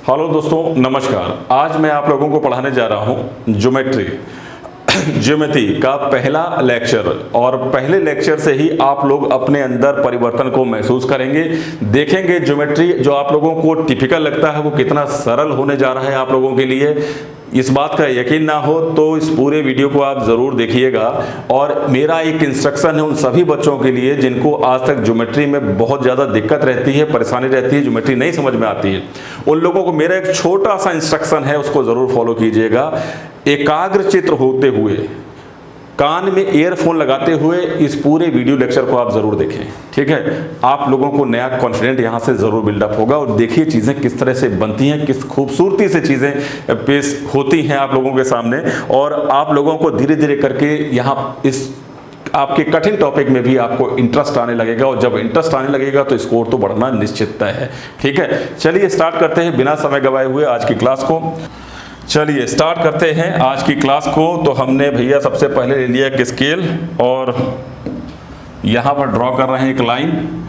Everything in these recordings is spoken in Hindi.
हेलो दोस्तों, नमस्कार। आज मैं आप लोगों को पढ़ाने जा रहा हूं ज्योमेट्री का पहला लेक्चर। और पहले लेक्चर से ही आप लोग अपने अंदर परिवर्तन को महसूस करेंगे, देखेंगे ज्योमेट्री जो आप लोगों को टिपिकल लगता है वो कितना सरल होने जा रहा है आप लोगों के लिए। इस बात का यकीन ना हो तो इस पूरे वीडियो को आप ज़रूर देखिएगा। और मेरा एक इंस्ट्रक्शन है उन सभी बच्चों के लिए जिनको आज तक ज्योमेट्री में बहुत ज़्यादा दिक्कत रहती है, परेशानी रहती है, ज्योमेट्री नहीं समझ में आती है, उन लोगों को मेरा एक छोटा सा इंस्ट्रक्शन है, उसको ज़रूर फॉलो कीजिएगा। एकाग्र चित्र होते हुए, कान में ईयरफोन लगाते हुए इस पूरे वीडियो लेक्चर को आप जरूर देखें, ठीक है। आप लोगों को नया कॉन्फिडेंट यहाँ से जरूर बिल्डअप होगा। और देखिए चीज़ें किस तरह से बनती हैं, किस खूबसूरती से चीज़ें पेश होती हैं आप लोगों के सामने। और आप लोगों को धीरे धीरे करके यहाँ इस आपके कठिन टॉपिक में भी आपको इंटरेस्ट आने लगेगा। और जब इंटरेस्ट आने लगेगा तो स्कोर तो बढ़ना निश्चित है, ठीक है। चलिए स्टार्ट करते हैं बिना समय गवाए हुए आज की क्लास को। चलिए स्टार्ट करते हैं आज की क्लास को। तो हमने भैया सबसे पहले ले लिया एक स्केल और यहाँ पर ड्रॉ कर रहे हैं एक लाइन।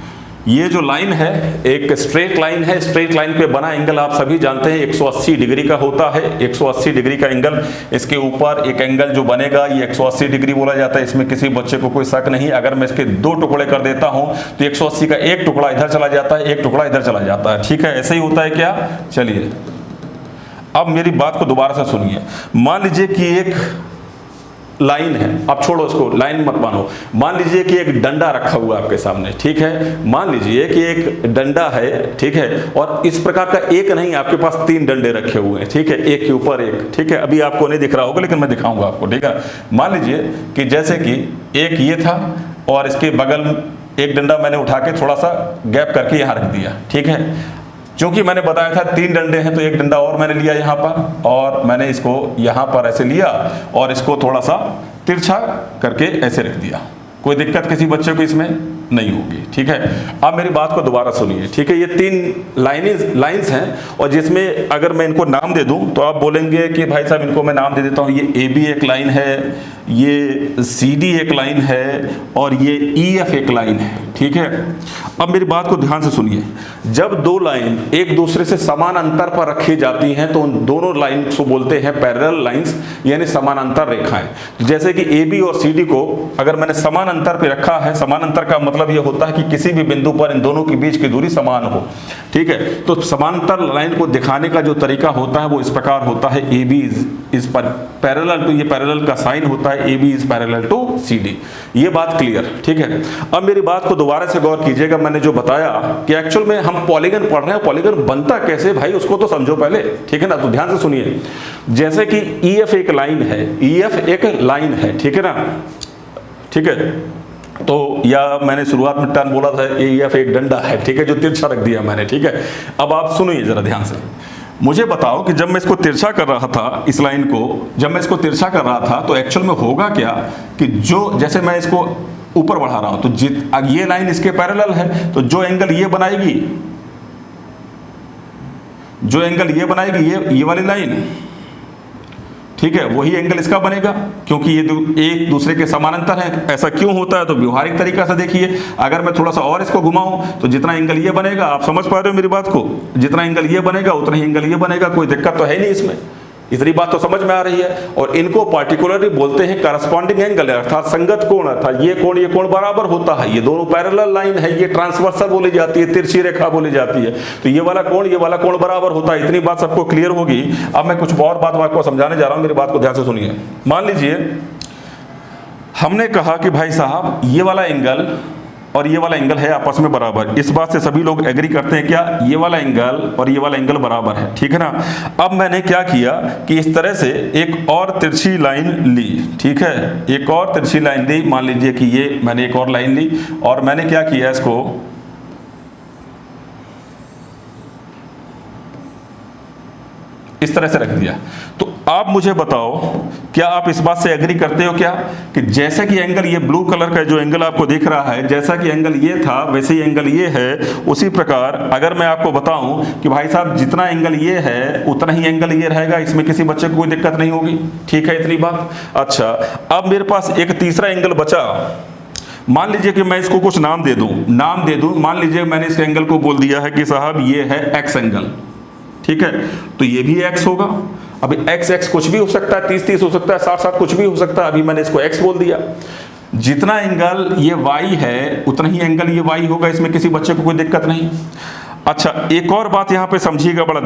ये जो लाइन है एक स्ट्रेट लाइन है। स्ट्रेट लाइन पे बना एंगल आप सभी जानते हैं 180 डिग्री का होता है। 180 डिग्री का एंगल, इसके ऊपर एक एंगल जो बनेगा ये 180 डिग्री बोला जाता है। इसमें किसी बच्चे को कोई शक नहीं। अगर मैं इसके दो टुकड़े कर देता हूं तो 180 का एक टुकड़ा इधर चला जाता है, एक टुकड़ा इधर चला जाता है, ठीक है। ऐसे ही होता है क्या? चलिए अब मेरी बात को दोबारा से सुनिए। मान लीजिए कि एक लाइन है, अब छोड़ो इसको, लाइन मत मानो। मान लीजिए कि एक डंडा रखा हुआ है आपके सामने, ठीक है। मान लीजिए कि एक डंडा है, ठीक है। और इस प्रकार का एक नहीं, आपके पास 3 डंडे रखे हुए हैं, ठीक है, एक के ऊपर एक, ठीक है। अभी आपको नहीं दिख रहा होगा लेकिन मैं दिखाऊंगा आपको, ठीक है। मान लीजिए कि जैसे कि एक ये था और इसके बगल एक डंडा मैंने उठा के थोड़ा सा गैप करके यहाँ रख दिया, ठीक है। क्योंकि मैंने बताया था 3 डंडे हैं तो एक डंडा और मैंने लिया यहाँ पर और मैंने इसको यहाँ पर ऐसे लिया और इसको थोड़ा सा तिरछा करके ऐसे रख दिया। कोई दिक्कत किसी बच्चे को इसमें नहीं होगी, ठीक है। अब मेरी बात को दोबारा सुनिए, ठीक है। ये 3 लाइंस हैं और जिसमें अगर मैं इनको नाम दे दूं तो आप बोलेंगे कि भाई साहब इनको मैं नाम दे देता हूं। ये AB एक लाइन है, ये CD एक लाइन है और ये EF एक लाइन है, ठीक है। अब मेरी बात को ध्यान से सुनिए। जब 2 लाइन एक दूसरे से समान अंतर पर रखी जाती हैं तो उन दोनों लाइन को बोलते हैं पैरेलल लाइंस, यानी समानांतर रेखाएं। जैसे कि AB और CD को अगर मैंने समान अंतर पे रखा है, समान अंतर का मतलब यह होता है कि किसी भी बिंदु पर इन दोनों के बीच की दूरी समान हो, ठीक है। तो समांतर लाइन को दिखाने का जो तरीका होता है वो इस प्रकार होता है। AB इज पैरेलल टू, ये पैरेलल का साइन होता है, AB is parallel to CD। ये बात क्लियर, ठीक है। अब मेरी बात को दोबारा से गौर कीजिएगा। मैंने जो बताया कि एक्चुअल में हम पॉलीगन पढ़ रहे हैं, पॉलीगन बनता कैसे भाई उसको तो समझो पहले, ठीक है ना। तो ध्यान से सुनिए। जैसे कि EF एक लाइन है, EF एक लाइन है, ठीक है ना, ठीक है। तो या मैंने शुरुआत में टर्म बोला था EF एक डंडा है, ठीक है, जो तिरछा रख दिया मैंने, ठीक है। अब आप सुनिए जरा ध्यान से। मुझे बताओ कि जब मैं इसको तिरछा कर रहा था, इस लाइन को जब मैं इसको तिरछा कर रहा था तो एक्चुअल में होगा क्या कि जो जैसे मैं इसको ऊपर बढ़ा रहा हूं तो ये लाइन इसके पैरेलल है, तो जो एंगल ये बनाएगी, जो एंगल ये बनाएगी, ये वाली लाइन, ठीक है, वही एंगल इसका बनेगा क्योंकि ये एक दूसरे के समानांतर है। ऐसा क्यों होता है? तो व्यवहारिक तरीका से देखिए। अगर मैं थोड़ा सा और इसको घुमाऊं तो जितना एंगल ये बनेगा, आप समझ पा रहे हो मेरी बात को, जितना एंगल ये बनेगा उतना ही एंगल ये बनेगा। कोई दिक्कत तो है नहीं इसमें, इतनी बात तो समझ में आ रही है। और इनको पार्टिकुलरली बोलते हैं करस्पॉन्डिंग एंगल, अर्थात संगत कोण, अर्थात ये कोण बराबर होता है। ये दोनों पैरेलल लाइन है, ये ट्रांसवर्सल बोली जाती है, तिरछी रेखा बोली जाती है। तो ये वाला कोण बराबर होता है। इतनी बात सबको क्लियर होगी। अब मैं कुछ और बात आपको समझाने जा रहा हूं, मेरी बात को ध्यान से सुनिए। मान लीजिए हमने कहा कि भाई साहब ये वाला एंगल और ये वाला एंगल है आपस में बराबर। इस बात से सभी लोग एग्री करते हैं क्या? ये वाला एंगल और ये वाला एंगल बराबर है, ठीक है ना। अब मैंने क्या किया कि इस तरह से एक और तिरछी लाइन ली, ठीक है, एक और तिरछी लाइन ली। मान लीजिए कि ये मैंने एक और लाइन ली और मैंने क्या किया, इसको इस तरह से रख दिया। तो आप मुझे बताओ, क्या आप इस बात से एग्री करते हो क्या कि जैसे कि एंगल ये ब्लू कलर का जो एंगल आपको दिख रहा है, जैसा कि एंगल ये था वैसे ही एंगल ये है। उसी प्रकार अगर मैं आपको बताऊं कि भाई साहब जितना एंगल ये है उतना ही एंगल ये रहेगा, इसमें किसी बच्चे को कोई दिक्कत नहीं होगी, ठीक है, इतनी बात। अच्छा, अब मेरे पास एक तीसरा एंगल बचा। मान लीजिए कि मैं इसको कुछ नाम दे दूं, मान लीजिए मैंने इस एंगल को बोल दिया है कि साहब ये है एक्स एंगल, ठीक है, तो ये भी x होगा। अभी x कुछ भी हो सकता है, 30 हो सकता है, 60 कुछ भी हो सकता है। अभी मैंने इसको x बोल दिया। जितना एंगल ये y है उतना ही एंगल ये y होगा, इसमें किसी बच्चे को कोई दिक्कत नहीं। अच्छा, एक और बात यहाँ पे समझिएगा बड़ा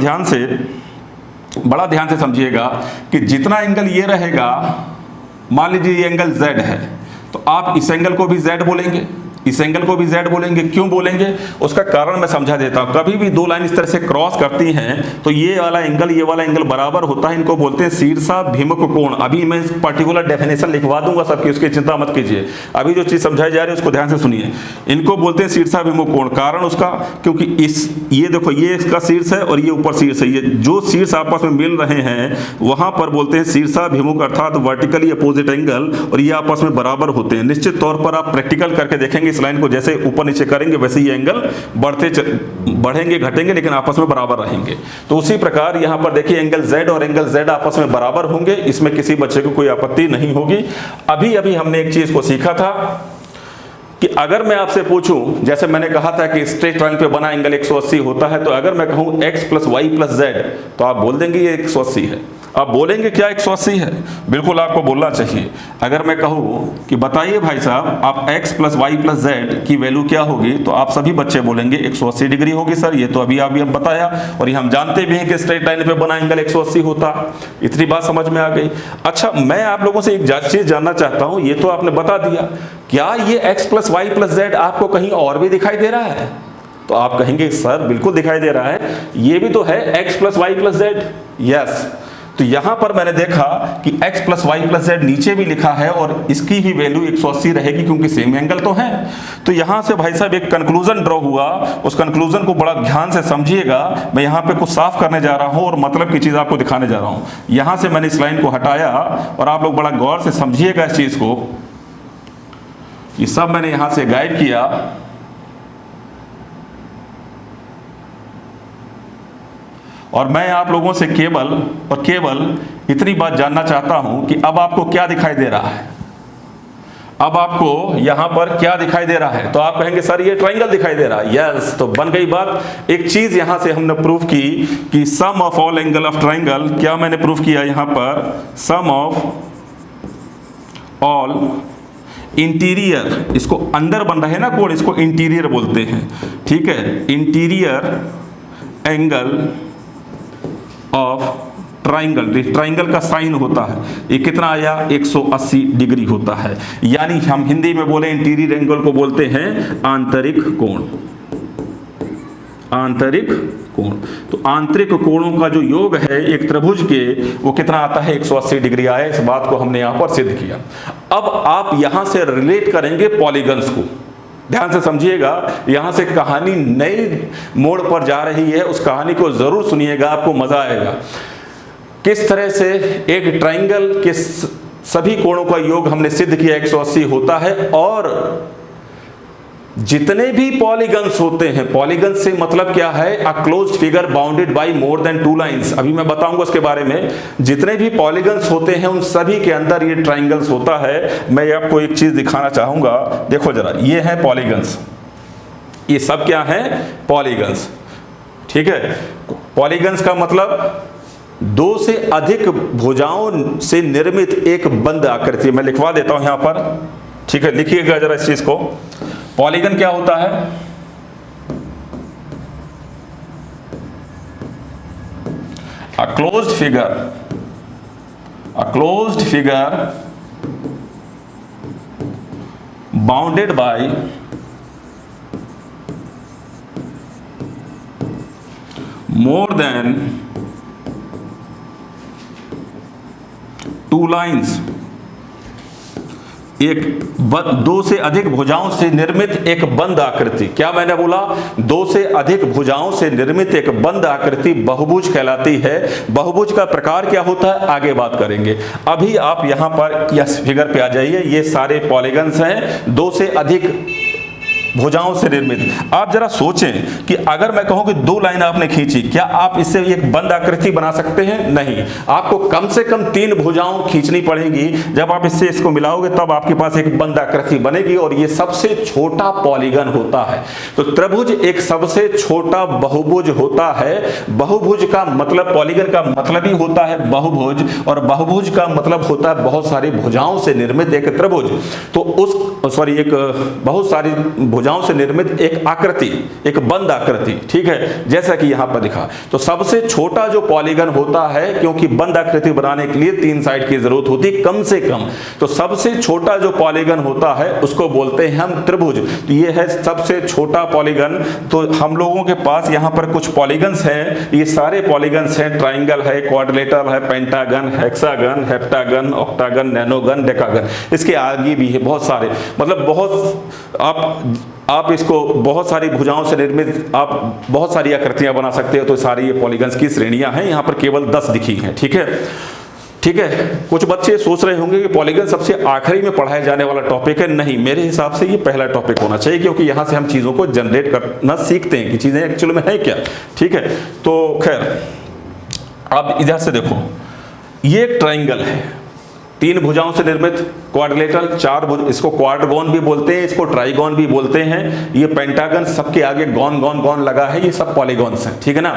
ध्यान से समझिएगा कि जितना एंगल ये रहेगा, मान लीजिए ये एंगल z है, तो आप इस एंगल को भी z बोलेंगे, इस एंगल को भी z बोलेंगे। क्यों बोलेंगे, उसका कारण मैं समझा देता हूं। कभी भी दो लाइन इस तरह से क्रॉस करती हैं तो ये वाला एंगल बराबर होता है, इनको बोलते हैं शीर्षाभिमुख कोण। अभी मैं पर्टिकुलर डेफिनेशन लिखवा दूंगा सबकी, उसकी चिंता मत कीजिए। अभी जो चीज समझाई जा रही है उसको ध्यान से सुनिए। इनको बोलते हैं शीर्षाभिमुख कोण। कारण उसका, क्योंकि ये देखो, ये इसका शीर्ष है और ये ऊपर शीर्ष है, ये जो शीर्ष आपस में मिल रहे हैं वहां पर बोलते हैं शीर्षाभिमुख, अर्थात वर्टिकली अपोजिट एंगल, और ये आपस में बराबर होते हैं। निश्चित तौर पर आप प्रैक्टिकल करके देखेंगे, इस लाइन को जैसे ऊपर नीचे करेंगे वैसे ही एंगल बढ़ेंगे घटेंगे, लेकिन आपस में बराबर रहेंगे। तो उसी प्रकार यहां पर देखिए एंगल Z और एंगल Z आपस में बराबर होंगे, इसमें किसी बच्चे को कोई आपत्ति नहीं होगी। अभी हमने एक चीज को सीखा था कि अगर मैं आपसे पूछूं, जैसे मैंने कहा था कि स्ट्रेट लाइन पे बना एंगल 180 होता है, तो अगर मैं कहूं x + y + z, तो आप बोल देंगे ये 180 है। आप बोलेंगे क्या 180 है? बिल्कुल आपको बोलना चाहिए। अगर मैं कहूं कि बताइए भाई साहब आप x + y + z की वैल्यू क्या होगी, तो आप सभी बच्चे बोलेंगे 180 डिग्री होगी सर। ये तो अभी हम बताया, और ये हम जानते भी हैं कि स्ट्रेट लाइन पे बना एंगल 180 होता। इतनी बात समझ में आ गई। अच्छा, मैं आप लोगों से एक चीज जानना चाहता हूं, ये तो आपने बता दिया, क्या ये x + y + z आपको कहीं और भी दिखाई दे रहा है? तो आप कहेंगे सर बिल्कुल दिखाई दे रहा है, ये भी तो है x + y + z। यस, तो यहां पर मैंने देखा कि x + y + z नीचे भी लिखा है और इसकी भी वैल्यू 180 रहेगी, क्योंकि सेम एंगल तो है। तो यहां से भाई साहब एक कंक्लूजन ड्रॉ हुआ, उस कंक्लूजन को बड़ा ध्यान से समझिएगा। मैं यहां पे कुछ साफ करने जा रहा हूं और मतलब की चीज आपको दिखाने जा रहा हूं। यहां से मैंने इस लाइन को हटाया और आप लोग बड़ा गौर से समझिएगा इस चीज को। ये सब मैंने यहां से गाइड किया, और मैं आप लोगों से केवल और केवल इतनी बात जानना चाहता हूं कि अब आपको क्या दिखाई दे रहा है। अब आपको यहां पर क्या दिखाई दे रहा है? तो आप कहेंगे सर ये ट्रायंगल दिखाई दे रहा है। यस, तो बन गई बात। एक चीज यहां से हमने प्रूफ की कि sum of all angle of triangle, क्या मैंने प्रूफ किया यहां पर? सम ऑफ ऑल इंटीरियर, इसको अंदर बन रहे हैं ना कोण, इसको इंटीरियर बोलते हैं, ठीक है। Interior angle of triangle, triangle का साइन होता है, ये कितना आया? 180 डिग्री होता है। यानी हम हिंदी में बोले इंटीरियर एंगल को बोलते हैं आंतरिक कोण। आंतरिक कोण, तो आंतरिक कोणों का जो योग है एक त्रिभुज के, वो कितना आता है? 180 डिग्री आया। इस बात को हमने यहां पर सिद्ध किया। अब आप यहां से रिलेट करेंगे पॉलीगन्स को। ध्यान से समझिएगा, यहां से कहानी नई मोड़ पर जा रही है, उस कहानी को जरूर सुनिएगा, आपको मजा आएगा। किस तरह से एक ट्रायंगल के सभी कोणों का योग हमने सिद्ध किया 180 होता है, और जितने भी पॉलीगन्स होते हैं, पॉलीगन्स से मतलब क्या है? A closed figure bounded by more than 2 lines. अभी मैं बताऊंगा उसके बारे में। जितने भी पॉलीगन्स होते हैं उन सभी के अंदर ये ट्रायंगल्स होता है। मैं आपको एक चीज दिखाना चाहूंगा, देखो जरा, ये है पॉलीगन्स, ये सब क्या है? पॉलीगन्स, ठीक है। पॉलीगन्स का मतलब 2 से अधिक भुजाओं से निर्मित एक बंद आकृति। मैं लिखवा देता हूं यहां पर, ठीक है, लिखिएगा जरा इस चीज को। पॉलीगन क्या होता है? A closed figure bounded by more than 2 lines. एक 2 से अधिक भुजाओं से निर्मित एक बंद आकृति। क्या मैंने बोला? 2 से अधिक भुजाओं से निर्मित एक बंद आकृति बहुभुज कहलाती है। बहुभुज का प्रकार क्या होता है आगे बात करेंगे। अभी आप यहां पर यह फिगर पे आ जाइए। ये सारे पॉलीगन्स हैं, 2 से अधिक भुजाओं से निर्मित। आप जरा सोचें कि अगर मैं कहूं कि दो लाइन आपने खींची, क्या आप इससे एक बंद आकृति बना सकते हैं? नहीं, आपको कम से कम 3 भुजाओं खींचनी पड़ेगी। जब आप इससे इसको मिलाओगे तब आपके पास एक बंद आकृति बनेगी, और ये सबसे छोटा पॉलीगन होता है। तो त्रिभुज एक सबसे छोटा बहुभुज होता है। बहुभुज का मतलब, पॉलीगन का मतलब ही होता है बहुभुज, और बहुभुज का मतलब होता है बहुत सारी भुजाओं से निर्मित एक त्रिभुज। तो एक बहुत सारी भुजाओं से निर्मित एक आकृति, एक बंद आकृति, ठीक है, जैसा कि यहां पर दिखा। तो सबसे छोटा जो पॉलीगन होता है, क्योंकि बंद आकृति बनाने के लिए 3 साइड की जरूरत होती है कम से कम, तो सबसे छोटा जो पॉलीगन होता है उसको बोलते हैं हम त्रिभुज। तो ये है सबसे छोटा पॉलीगन। तो हम लोगों के पास यहां पर कुछ पॉलीगन्स हैं, ये सारे पॉलीगन्स हैं, ट्राइंगल है, क्वाड्रिलेटरल है, pentagon, hexagon, heptagon, octagon, nonagon, decagon, इसके आगे भी है बहुत सारे, मतलब बहुत आप इसको बहुत सारी भुजाओं से निर्मित आप बहुत सारी आकृतियां बना सकते हो। तो सारी ये पॉलीगन्स की श्रेणियां हैं, यहां पर केवल 10 दिखी हैं, ठीक है। ठीक है, कुछ बच्चे सोच रहे होंगे कि पॉलीगन सबसे आखिरी में पढ़ाया जाने वाला टॉपिक है। नहीं, मेरे हिसाब से ये पहला टॉपिक होना चाहिए, क्योंकि यहां से हम चीजों को जनरेट करना सीखते हैं कि चीजें एक्चुअल में है क्या, ठीक है। तो खैर, अब इधर से देखो, ये एक ट्राइंगल है, 3 भुजाओं से निर्मित, क्वाड्रिलेटरल 4 भुज, इसको क्वाड्रगोन भी बोलते हैं, इसको ट्राइगोन भी बोलते हैं। ये पेंटागन, सबके आगे गॉन गॉन गॉन लगा है, ये सब पॉलीगॉन्स हैं, ठीक है ना।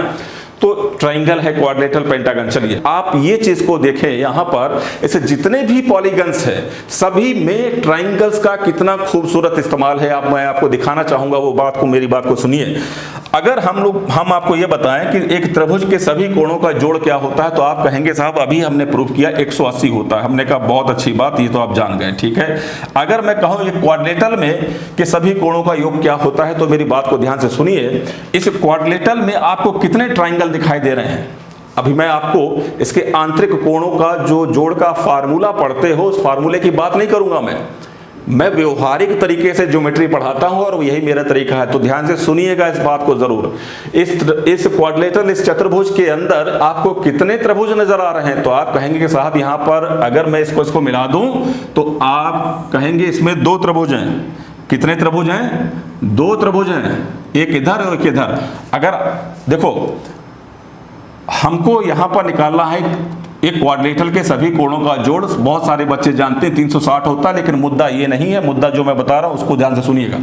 तो ट्राइंगल है, क्वाड्रिलेटरल, पेंटागन। चलिए आप ये चीज को देखें, यहां पर ऐसे जितने भी पॉलीगन्स हैं सभी में ट्राइंगल्स का कितना खूबसूरत इस्तेमाल है। मैं आपको दिखाना चाहूंगा वो बात को, मेरी बात को सुनिए। अगर हम आपको ये बताएं कि एक त्रिभुज के सभी कोणों का जोड़ क्या होता है, तो आप कहेंगे साहब अभी हमने प्रूव किया 180 होता है। हमने कहा बहुत अच्छी बात, ये तो आप जान गए, ठीक है। अगर मैं कहूं ये क्वाड्रिलेटरल में कि सभी कोणों का योग क्या होता है, तो मेरी बात को ध्यान से सुनिए। इस क्वाड्रिलेटरल में आपको कितने ट्राइंगल दिखाई दे रहे हैं? अभी मैं आपको इसके आंतरिक कोणों का जो जोड़ का फार्मूला पढ़ते हो, उस फार्मूले की बात नहीं करूंगा मैं व्यवहारिक तरीके से ज्योमेट्री पढ़ाता हूं, और यही मेरा तरीका है। तो ध्यान से सुनिएगा इस बात को जरूर। इस क्वाड्रिलेटरल, इस चतुर्भुज के अंदर आपको कितने त्रिभुज नजर आ रहे हैं? तो आप कहेंगे कि साहब यहां पर अगर मैं इसको मिला दूं तो आप कहेंगे इसमें 2 त्रिभुज हैं। कितने त्रिभुज हैं? 2 त्रिभुज हैं, एक इधर और एक इधर। अगर देखो, हमको यहां पर निकालना है एक क्वाड्रिलेटरल के सभी कोणों का जोड़। बहुत सारे बच्चे जानते हैं 360 होता है, लेकिन मुद्दा ये नहीं है। मुद्दा जो मैं बता रहा हूं उसको ध्यान से सुनिएगा।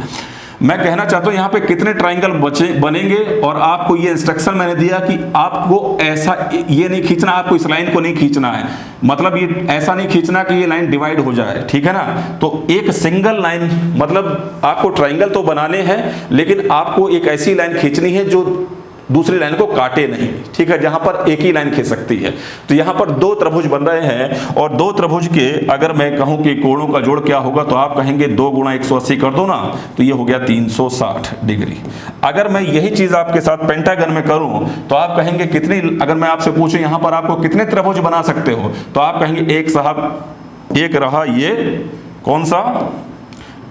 मैं कहना चाहता हूं यहां पे कितने ट्राइंगल बनेंगे, और आपको ये इंस्ट्रक्शन मैंने दिया कि आपको ऐसा ये नहीं खींचना, आपको इस लाइन को नहीं खींचना है, मतलब ये ऐसा नहीं खींचना कि ये लाइन डिवाइड हो जाए, ठीक है ना। तो एक सिंगल लाइन, मतलब आपको ट्राइंगल तो बनाने हैं, लेकिन आपको एक ऐसी लाइन खींचनी है जो दूसरी लाइन को काटे नहीं, ठीक है, जहां पर एक ही लाइन खींच सकती है। तो यहां पर 2 त्रिभुज बन रहे हैं, और 2 त्रिभुज के अगर मैं कहूं कि कोणों का जोड़ क्या होगा, तो आप कहेंगे 2 गुणा 180 कर दो ना, तो ये हो गया 360 डिग्री। अगर मैं यही चीज आपके साथ पेंटागन में करूं तो आप कहेंगे कितनी, अगर मैं आपसे पूछूं यहां पर आपको कितने त्रिभुज बना सकते हो, तो आप कहेंगे एक साहब, एक रहा ये, कौन सा,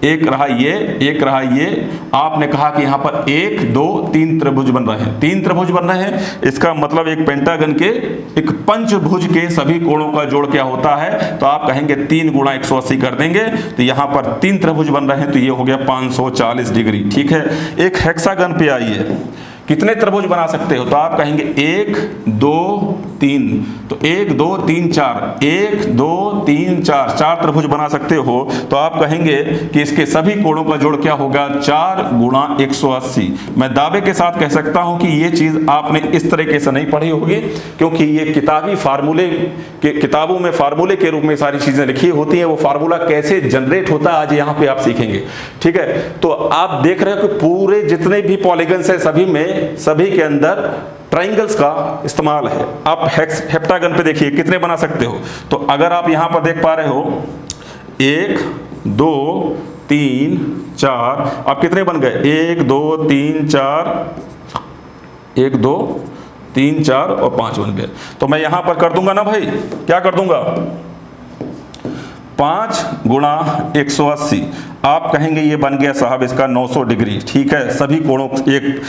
एक रहा ये, एक रहा ये। आपने कहा कि यहां पर 1 2 3 त्रिभुज बन रहे हैं, 3 त्रिभुज बन रहे हैं। इसका मतलब एक पेंटागन के, एक पंचभुज के सभी कोणों का जोड़ क्या होता है, तो आप कहेंगे 3 गुणा 180 कर देंगे, तो यहां पर 3 त्रिभुज बन रहे हैं, तो ये हो गया 540 डिग्री, ठीक है। एक हेक्सागन पे आइए, कितने त्रिभुज बना सकते हो, तो आप कहेंगे 1 2 3, तो 1 2 3 4, 1 2 3 4, 4 त्रिभुज बना सकते हो। तो आप कहेंगे कि इसके सभी कोणों का जोड़ क्या होगा, 4 गुणा 180। मैं दावे के साथ कह सकता हूं कि ये चीज आपने इस तरीके से नहीं पढ़ी होगी, क्योंकि ये किताबी फार्मूले के, किताबों में फार्मूले के रूप में सारी चीजें लिखी होती हैं। वो फार्मूला कैसे जनरेट होता है आज यहाँ पे आप सीखेंगे, ठीक है। तो आप देख रहे हो कि पूरे जितने भी पॉलीगन्स है सभी के अंदर ट्राइंगल्स का इस्तेमाल है। आप हेप्टागन पे देखिए कितने बना सकते हो, तो अगर आप यहां पर देख पा रहे हो 1 2 3 4, अब कितने बन गए, 1 2 3 4, 1 2 3 4 और 5 बन गए। तो मैं यहां पर कर दूंगा ना भाई, क्या कर दूंगा, 5 गुणा 180। आप कहेंगे ये बन गया साहब इसका 900 डिग्री, ठीक है। सभी कोणों, एक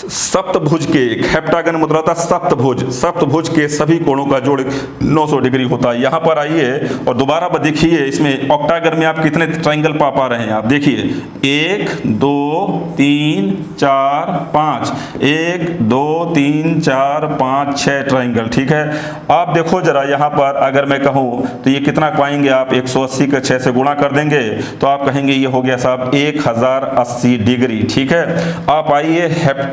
सप्तभुज के, एक हेप्टागन मुद्रा होता है सप्तभुज, सप्तभुज के सभी कोणों का जोड़ 900 डिग्री होता है। यहाँ पर आइए और दोबारा देखिए, इसमें ऑक्टागन में आप कितने ट्रायंगल पा रहे हैं। आप देखिए 1 2 3 4 5, 1 2 3 4 5 6 ट्रायंगल, ठीक है। आप देखो जरा यहाँ पर अगर मैं कहूँ तो ये कितना पाएंगे आप, 180 के 6 से गुणा कर देंगे तो आप कहेंगे ये हो गया साहब 1080 डिग्री, ठीक है। आप आइए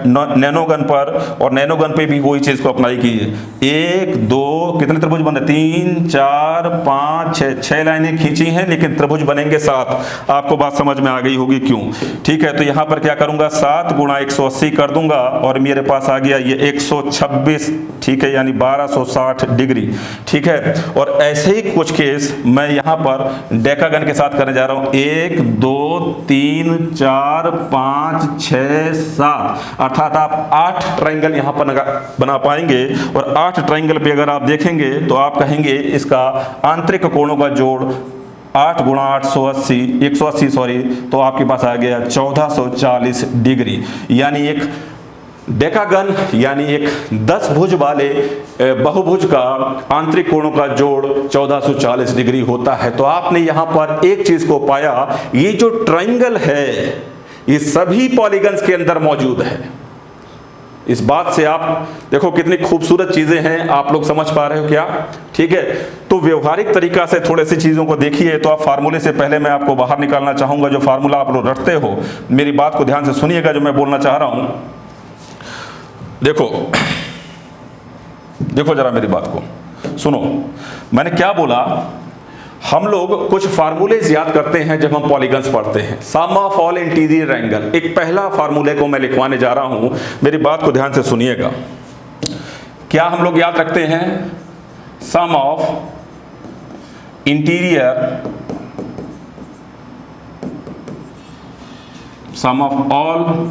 नैनोगन पर, और नैनोगन पे भी वही चीज को अप्लाई कीजिए। 1 2 कितने त्रिभुज बने, 3 4 5 6 लाइनें खींची हैं, लेकिन त्रिभुज बनेंगे 7। आपको बात समझ में आ गई होगी क्यों, ठीक है। तो यहाँ पर क्या करूंगा, 7 गुणा 180 कर दूंगा और मेरे पास आ गया ये 126, ठीक है, यानी 1260 डिग्री, ठीक है। और ऐसे ही कुछ केस मैं यहाँ पर डेकागन के साथ करने जा रहा हूँ। 1 2 3 4 5 6 7, अर्थात आप 8 ट्रायंगल यहाँ पर बना पाएंगे। और 8 ट्रायंगल पे अगर आप देखेंगे तो आप कहेंगे इसका आंतरिक कोणों का जोड़ 8 गुणा 180 सॉरी, तो आपके पास आ गया 1440 डिग्री, यानी एक डेकागन यानी एक 10 भुज वाले बहुभुज का आंतरिक कोणों का जोड़ 1440 डिग्री होता है। तो आपने यहां पर एक चीज को पाया, ये जो ट्रायंगल है ये सभी पॉलीगन्स के अंदर मौजूद है। इस बात से आप देखो कितनी खूबसूरत चीजें हैं, आप लोग समझ पा रहे हो क्या, ठीक है। तो व्यवहारिक तरीका से थोड़ी सी चीजों को देखिए। तो आप फार्मूले से पहले मैं आपको बाहर निकालना चाहूंगा, जो फार्मूला आप लोग रटते हो, मेरी बात को ध्यान से सुनिएगा जो मैं बोलना चाह रहा हूं। देखो देखो जरा मेरी बात को सुनो, मैंने क्या बोला। हम लोग कुछ फार्मूलेज याद करते हैं जब हम पॉलीगन्स पढ़ते हैं। Sum of all interior angle, एक पहला फार्मूले को मैं लिखवाने जा रहा हूं, मेरी बात को ध्यान से सुनिएगा। क्या हम लोग याद रखते हैं, sum of interior, sum of all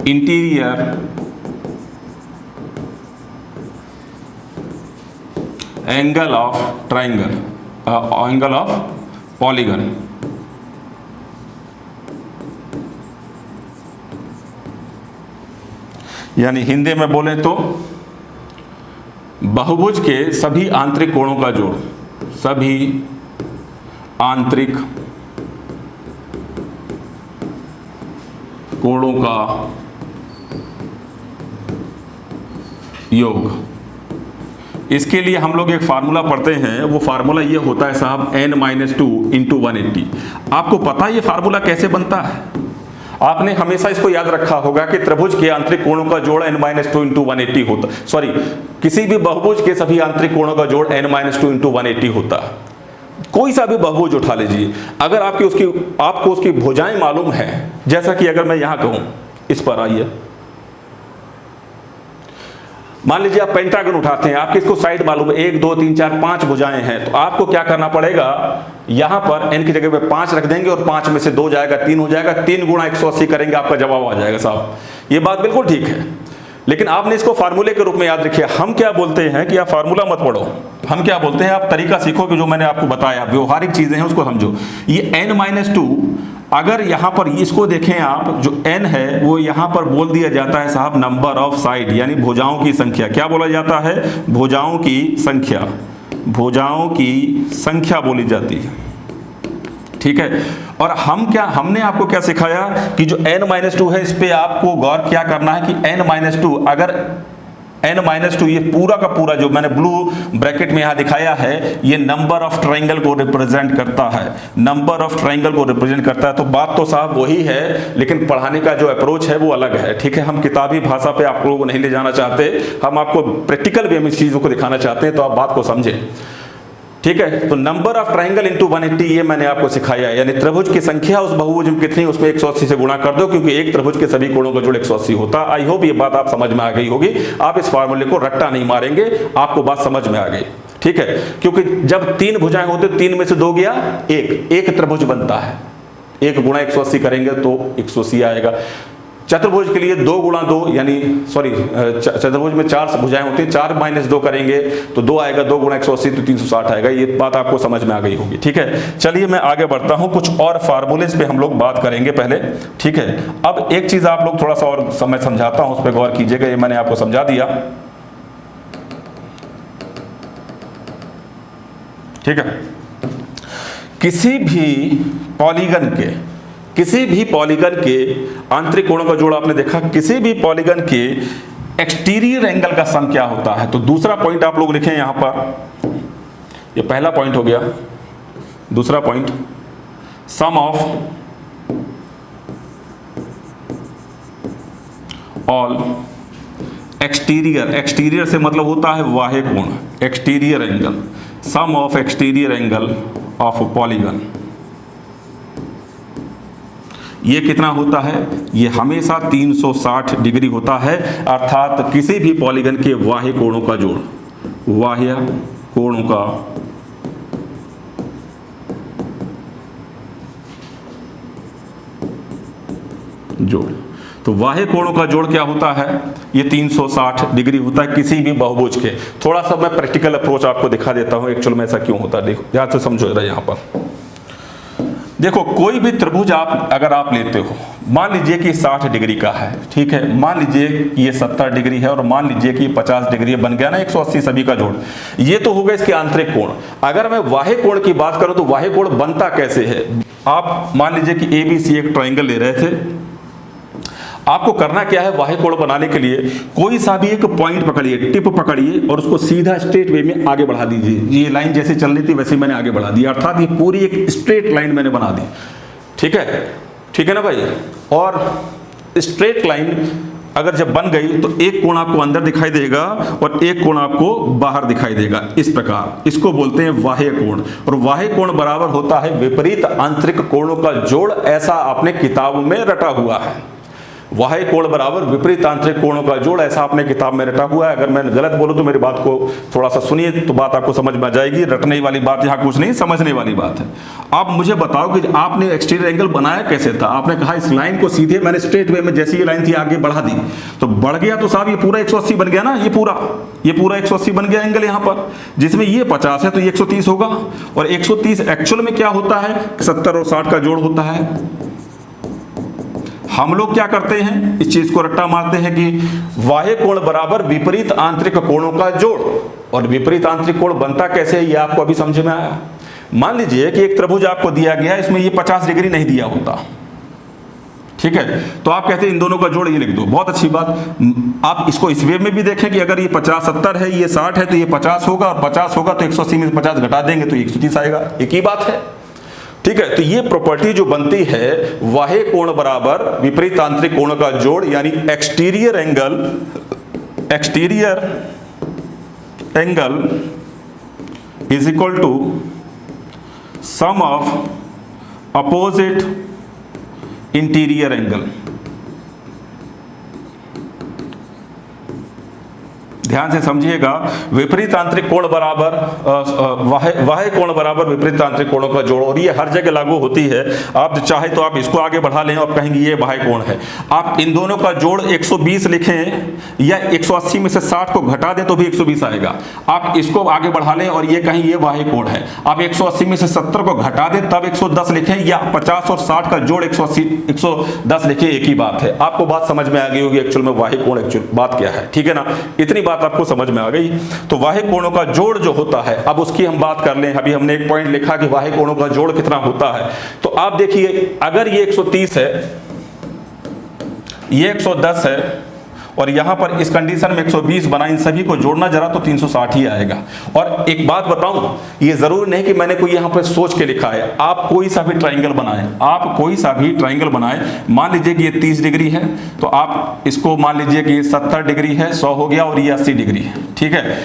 interior angle of triangle, angle of polygon. यानी हिंदी में बोले तो बहुभुज के सभी आंतरिक कोणों का जोड़, सभी आंतरिक कोणों का योग। इसके लिए हम लोग एक फार्मूला पढ़ते हैं, वो फार्मूला ये होता है साहब n-2 × 180। आपको पता है ये फार्मूला कैसे बनता है? आपने हमेशा इसको याद रखा होगा कि त्रिभुज के आंतरिक कोणों का जोड़ n-2 × 180 होता, सॉरी किसी भी बहुभुज के सभी आंतरिक कोणों का जोड़ n-2 × 180 होता है। कोई सा भी बहुभुज उठा लीजिए, अगर आपको उसकी भुजाएं मालूम है, जैसा कि अगर मैं यहां कहूं, इस पर आइए, मान लीजिए आप पेंटागन उठाते हैं, आपको इसको साइड मालूम है, 1 2 3 4 5 भुजाएं हैं, तो आपको क्या करना पड़ेगा, यहां पर n की जगह पे 5 रख देंगे और 5 में से 2 जाएगा 3 हो जाएगा, 3 गुणा 180 करेंगे, आपका जवाब आ जाएगा साहब। ये बात बिल्कुल ठीक है, लेकिन आपने इसको फार्मूले के रूप में याद रखिए। हम क्या बोलते हैं कि आप फार्मूला मत पढ़ो, हम क्या बोलते हैं, आप तरीका सीखो कि जो मैंने आपको बताया, व्यवहारिक चीजें हैं उसको समझो। ये n-2, अगर यहां पर इसको देखें आप, जो n है वो यहां पर बोल दिया जाता है साहब नंबर ऑफ साइड, यानी भुजाओं की संख्या। क्या बोला जाता है, भुजाओं की संख्या, भुजाओं की संख्या बोली जाती है, ठीक है। और हमने आपको क्या सिखाया कि जो n-2 है, इस पे आपको गौर क्या करना है कि n-2, अगर n-2 ये पूरा का पूरा जो मैंने ब्लू ब्रैकेट में यहां दिखाया है, ये नंबर ऑफ ट्रायंगल को रिप्रेजेंट करता है, नंबर ऑफ ट्रायंगल को रिप्रेजेंट करता है। तो बात तो साहब वही है, लेकिन पढ़ाने का जो अप्रोच है वो अलग है, ठीक है। हम किताबी भाषा पे आप लोगों को नहीं ले जाना चाहते, हम आपको प्रैक्टिकल वे में इस चीजों को दिखाना चाहते हैं, तो आप बात को समझे, ठीक है। तो नंबर ऑफ ट्रायंगल इनटू 180 ये मैंने आपको सिखाया है, यानी त्रिभुज की संख्या उस बहुभुज में कितनी, उसमें 180 से गुणा कर दो, क्योंकि एक त्रिभुज के सभी कोणों का जोड़ 180 होता है। आई होप ये बात आप समझ में आ गई होगी, आप इस फार्मूले को रट्टा नहीं मारेंगे, आपको बात समझ में आ गई, ठीक है। क्योंकि जब 3 भुजाएं होते, 3 में से 2 गया, एक त्रिभुज बनता है, 1 गुणा 180 करेंगे तो 180 आएगा। चतुर्भुज के लिए 2 गुणा 2 यानी सॉरी चतुर्भुज में 4 भुजाएं होती हैं, 4 माइनस 2 करेंगे तो 2 आएगा, 2 गुणा 180 तो 360 आएगा। ये बात आपको समझ में आ गई होगी, ठीक है। चलिए मैं आगे बढ़ता हूं, कुछ और फार्मूलेस पे हम लोग बात करेंगे पहले, ठीक है। अब एक चीज आप लोग थोड़ा सा और मैं समझाता हूं, उस पर गौर कीजिएगा, ये मैंने आपको समझा दिया, ठीक है। किसी भी पॉलीगन के आंतरिक कोणों का जोड़ आपने देखा, किसी भी पॉलीगन के एक्सटीरियर एंगल का सम क्या होता है। तो दूसरा पॉइंट आप लोग लिखें यहां पर, ये पहला पॉइंट हो गया। दूसरा point, sum of all exterior से मतलब होता है बाह्य कोण, exterior angle, sum of exterior angle of polygon. ये कितना होता है, ये हमेशा 360 डिग्री होता है, अर्थात किसी भी पॉलीगन के बाह्य कोणों का जोड़, बाह्य कोणों का जोड़। तो बाह्य कोणों का जोड़ क्या होता है, ये 360 डिग्री होता है किसी भी बहुभुज के। थोड़ा सा मैं प्रैक्टिकल अप्रोच आपको दिखा देता हूं एक्चुअल में ऐसा क्यों होता है। देखो ध्यान से समझो जरा, यहां पर देखो, कोई भी त्रिभुज अगर आप लेते हो, मान लीजिए कि 60 डिग्री का है, ठीक है, मान लीजिए कि ये 70 डिग्री है और मान लीजिए कि 50 डिग्री बन गया ना, 180 सभी का जोड़। ये तो होगा इसके आंतरिक कोण। अगर मैं बाह्य कोण की बात करूं तो बाह्य कोण बनता कैसे है। आप मान लीजिए कि ABC एक ट्राइंगल ले रहे थे, आपको करना क्या है, बाह्य कोण बनाने के लिए कोई सा भी एक पॉइंट पकड़िए, टिप पकड़िए और उसको सीधा स्ट्रेट वे में आगे बढ़ा दीजिए। ये लाइन जैसे चल रही थी वैसे मैंने आगे बढ़ा दी, अर्थात ये पूरी एक स्ट्रेट लाइन मैंने बना दी, ठीक है ना भाई। और स्ट्रेट लाइन अगर जब बन गई तो एक कोण आपको अंदर दिखाई देगा और एक कोण आपको बाहर दिखाई देगा, इस प्रकार। इसको बोलते हैं बाह्य कोण। और बाह्य कोण बराबर होता है विपरीत आंतरिक कोणों का जोड़, ऐसा आपने किताब में रटा हुआ है। बाह्य कोण बराबर विपरीत आंतरिक कोणों का जोड़, ऐसा आपने किताब में रटा हुआ है। अगर मैं गलत बोलूं तो मेरी बात को थोड़ा सा सुनिए तो बात आपको समझ में आ जाएगी। रटने वाली बात यहाँ कुछ नहीं, समझने वाली बात है। आप मुझे बताओ कि आपने एक्सटीरियर एंगल बनाया कैसे था। आपने कहा इस लाइन को सीधे मैंने स्ट्रेट वे में जैसी ये लाइन थी आगे बढ़ा दी, तो बढ़ गया तो साहब ये पूरा 180 बन गया ना, ये पूरा 180 बन गया एंगल यहाँ पर, जिसमें ये 50 है तो ये 130 होगा। और 130 एक्चुअल में क्या होता है, 70 और 60 का जोड़ होता है। हम लोग क्या करते हैं, इस चीज को रट्टा मारते हैं कि बाह्य कोण बराबर विपरीत आंतरिक कोणों का जोड़। और विपरीत आंतरिक कोण बनता कैसे है ये आपको अभी समझ में आया। मान लीजिए कि एक त्रिभुज आपको दिया गया, इसमें ये 50 डिग्री नहीं दिया होता, ठीक है, तो आप कहते हैं इन दोनों का जोड़ ये लिख दो, बहुत अच्छी बात। आप इसको इस वे में भी देखें कि अगर ये 50 70 है, ये 60 है, तो ये 50 होगा, और 50 होगा तो 180 में 50 घटा देंगे तो 130 आएगा, एक ही बात है, ठीक है। तो ये प्रॉपर्टी जो बनती है, बाह्य कोण बराबर विपरीत आंतरिक कोणों का जोड़, यानी exterior angle is equal to sum of opposite interior angle. ध्यान से समझिएगा, विपरीत आंतरिक कोण बराबर बाह्य कोण बराबर विपरीत आंतरिक कोणों का जोड़। और ये हर जगह लागू होती है। आप चाहे तो आप इसको आगे बढ़ा लें और कहेंगे ये बाह्य कोण है। आप इन दोनों का जोड़ 120 लिखें या 180 में से 60 को घटा दें तो भी 120 आएगा। आप इसको आगे बढ़ा लें और ये कहें ये बाह्य कोण है। आप 180 में से 70 को घटा दें तब 110 लिखें, या 50 और 60 का जोड़ 110 लिखें, एक ही बात है। आपको बात समझ में आ गई होगी एक्चुअल में बाह्य कोण एक्चुअल बात क्या है, ठीक है ना। इतनी बात आपको समझ में आ गई। तो बाह्य कोणों का जोड़ जो होता है, अब उसकी हम बात कर लें। अभी हमने एक पॉइंट लिखा कि बाह्य कोणों का जोड़ कितना होता है। तो आप देखिए, अगर ये 130 है, ये 110 है और यहां पर इस कंडीशन में 120 बना, इन सभी को जोड़ना जरा तो 360 ही आएगा। और एक बात बताऊं, ये जरूरी नहीं कि मैंने कोई यहां पर सोच के लिखा है। आप कोई सा भी ट्राइंगल बनाएं, मान लीजिए कि ये 30 डिग्री है, तो आप इसको मान लीजिए कि 70 डिग्री है, 100 हो गया, और ये 80 डिग्री है, ठीक है,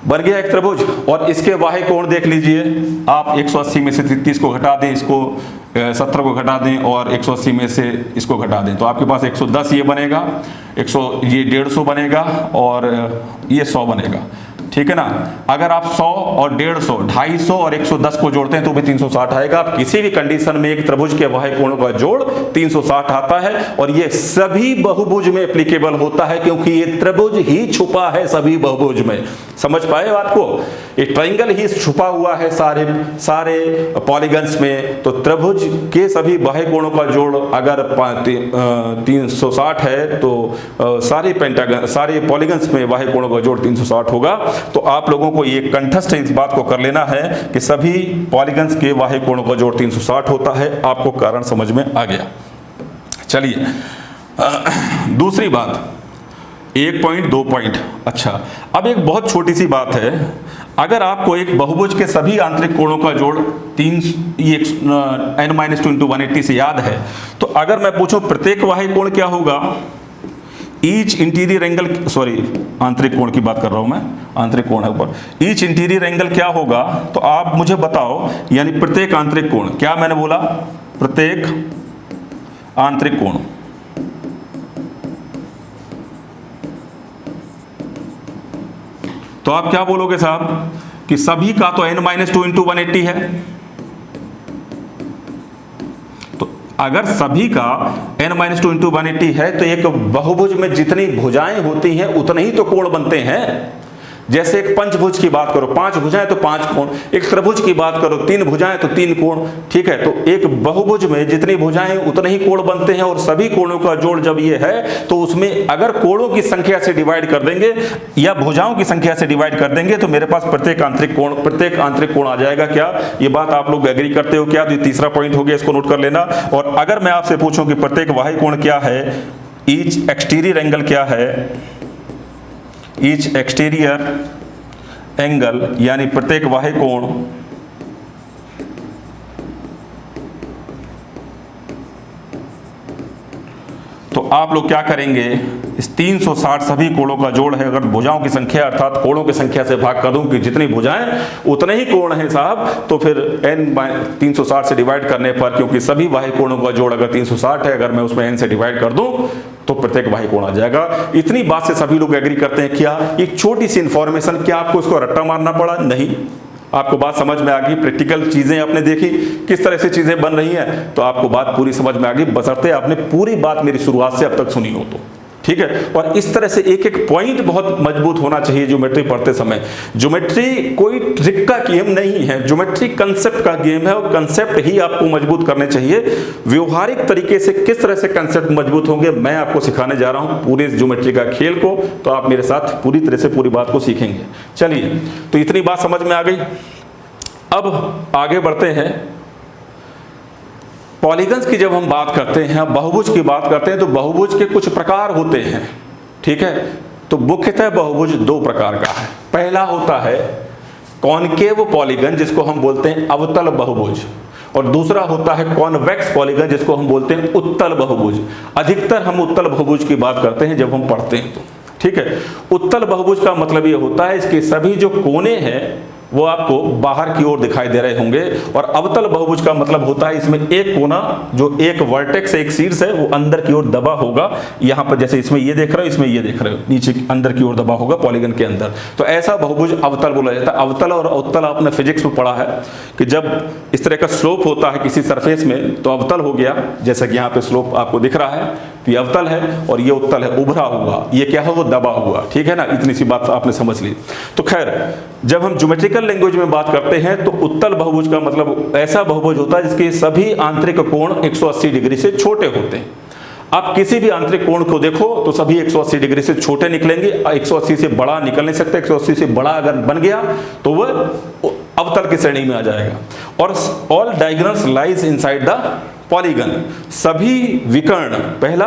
बन गया एक त्रिभुज। और इसके बाह्य कोण देख लीजिए आप, 180 में से 30 को घटा दें, इसको 70 को घटा दें और 180 में से इसको घटा दें, तो आपके पास 110 ये बनेगा, 100 ये 150 बनेगा और ये 100 बनेगा, ठीक है ना। अगर आप 100 और 150, 250 और 110 को जोड़ते हैं तो भी 360 आएगा। आप किसी भी कंडीशन में एक त्रिभुज के बाह्य कोणों का जोड़ 360 आता है, और ये सभी बहुभुज में एप्लीकेबल होता है, क्योंकि ये त्रिभुज ही छुपा है सभी बहुभुज में। समझ पाए बात को? एक ट्रायंगल ही छुपा हुआ है सारे पॉलीगन्स में, तो त्रिभुज के सभी बाह्य कोणों का जोड़ अगर 360 है तो सारे पॉलीगन्स में बाह्य कोणों का जोड़ 360 होगा। तो आप लोगों को ये कंठस्थ इस बात को कर लेना है कि सभी पॉलीगन्स के बाह्य कोणों का जोड़ 360 होता है। आपको कारण समझ में आ गया। चलिए दूसरी बात, 1 पॉइंट 2 पॉइंट। अच्छा, अब एक बहुत छोटी सी बात है, अगर आपको एक बहुभुज के सभी आंतरिक कोणों का जोड़ n-2 से याद है, तो अगर मैं पूछूं प्रत्येक बाह्य कोण क्या होगा, ईच इंटीरियर एंगल, सॉरी आंतरिक कोण की बात कर रहा हूं मैं, आंतरिक कोण है ऊपर, ईच इंटीरियर एंगल क्या होगा, तो आप मुझे बताओ। यानी प्रत्येक आंतरिक कोण, क्या मैंने बोला, प्रत्येक आंतरिक कोण। तो आप क्या बोलोगे साहब कि सभी का तो n-2 × 180 है। तो अगर सभी का n-2 × 180 है तो एक बहुभुज में जितनी भुजाएं होती हैं उतने ही तो कोण बनते हैं। जैसे एक पंचभुज की बात करो, 5 भुजाएं तो 5 कोण, एक त्रिभुज की बात करो 3 भुजाएं तो 3 कोण, ठीक है। तो एक बहुभुज में जितनी भुजाएं उतने ही कोण बनते हैं, और सभी कोणों का जोड़ जब ये है तो उसमें अगर कोणों की संख्या से डिवाइड कर देंगे या भुजाओं की संख्या से डिवाइड कर देंगे तो मेरे पास प्रत्येक आंतरिक कोण आ जाएगा। क्या ये बात आप लोग एग्री करते हो क्या? तो ये तीसरा पॉइंट हो गया, इसको नोट कर लेना। और अगर मैं आपसे पूछूं कि प्रत्येक बाह्य कोण क्या है, ईच एक्सटीरियर एंगल क्या है, ईच एक्सटीरियर एंगल यानी प्रत्येक बाह्य कोण, तो आप लोग क्या करेंगे, इस 360 सभी कोणों का जोड़ है। अगर भुजाओं की संख्या अर्थात कोणों की संख्या से भाग कर दूं कि जितनी भुजाएं उतने ही कोण हैं साहब, तो फिर n/360 से डिवाइड करने पर, क्योंकि सभी बाह्य कोणों का जोड़ अगर 360 है, अगर मैं उसमें n से डिवाइड कर दूं तो प्रत्येक बाह्य कोण आ जाएगा। इतनी बात से सभी लोग एग्री करते हैं क्या? एक छोटी सी इंफॉर्मेशन, क्या आपको इसको रट्टा मारना पड़ा? नहीं, आपको बात समझ में आ गई। प्रैक्टिकल चीजें आपने देखी किस तरह से चीजें बन रही हैं, तो आपको बात पूरी समझ में आ गई, बशर्ते आपने पूरी बात मेरी शुरुआत से अब तक सुनी हो तो, ठीक है। और इस तरह से एक एक पॉइंट बहुत मजबूत होना चाहिए ज्योमेट्री पढ़ते समय। ज्योमेट्री कोई ट्रिक का गेम नहीं है, ज्योमेट्री कंसेप्ट का गेम है, और कंसेप्ट ही आपको मजबूत करने चाहिए। व्यवहारिक तरीके से किस तरह से कंसेप्ट मजबूत होंगे मैं आपको सिखाने जा रहा हूं पूरे ज्योमेट्री का खेल को, तो आप मेरे साथ पूरी तरह से पूरी बात को सीखेंगे। चलिए, तो इतनी बात समझ में आ गई। अब आगे बढ़ते हैं। पॉलीगन्स की जब हम बात करते हैं, बहुभुज की बात करते हैं, तो बहुभुज के कुछ प्रकार होते हैं, ठीक है। तो मुख्यतः बहुभुज 2 प्रकार का है। पहला होता है कॉनकेव पॉलीगन, जिसको हम बोलते हैं अवतल बहुभुज, और दूसरा होता है कॉन्वेक्स पॉलीगन, जिसको हम बोलते हैं उत्तल बहुभुज। अधिकतर हम उत्तल बहुभुज की बात करते हैं जब हम पढ़ते हैं तो, ठीक है। उत्तल बहुभुज का मतलब यह होता है इसके सभी जो कोने हैं वो आपको बाहर की ओर दिखाई दे रहे होंगे, और अवतल बहुभुज का मतलब होता है इसमें एक कोना जो एक वर्टेक्स एक शीर्ष है वो अंदर की ओर दबा होगा। यहां पर जैसे इसमें ये देख रहे हो, इसमें ये देख रहे हो, नीचे अंदर की ओर दबा होगा पॉलीगन के अंदर, तो ऐसा बहुभुज अवतल बोला जाता है। अवतल और उत्तल आपने फिजिक्स में पढ़ा है कि जब इस तरह का स्लोप होता है किसी सरफेस में तो अवतल हो गया, जैसा कि यहाँ पे स्लोप आपको दिख रहा है, तो ये अवतल है, और ये उत्तल है, उभरा हुआ, ये क्या है, वो दबा हुआ, ठीक है ना। इतनी सी बात आपने समझ ली। तो खैर, जब हम ज्योमेट्रिकल लैंग्वेज में बात करते हैं तो उत्तल बहुभुज का मतलब ऐसा बहुभुज होता है जिसके सभी आंतरिक कोण 180 डिग्री से छोटे होते हैं। आप किसी भी आंतरिक कोण को देखो तो सभी 180 डिग्री से छोटे निकलेंगे, 180 से बड़ा निकल नहीं सकता। 180 से बड़ा अगर बन गया तो वह अवतल की श्रेणी में आ जाएगा। और all diagonals lies inside the polygon, सभी विकर्ण, पहला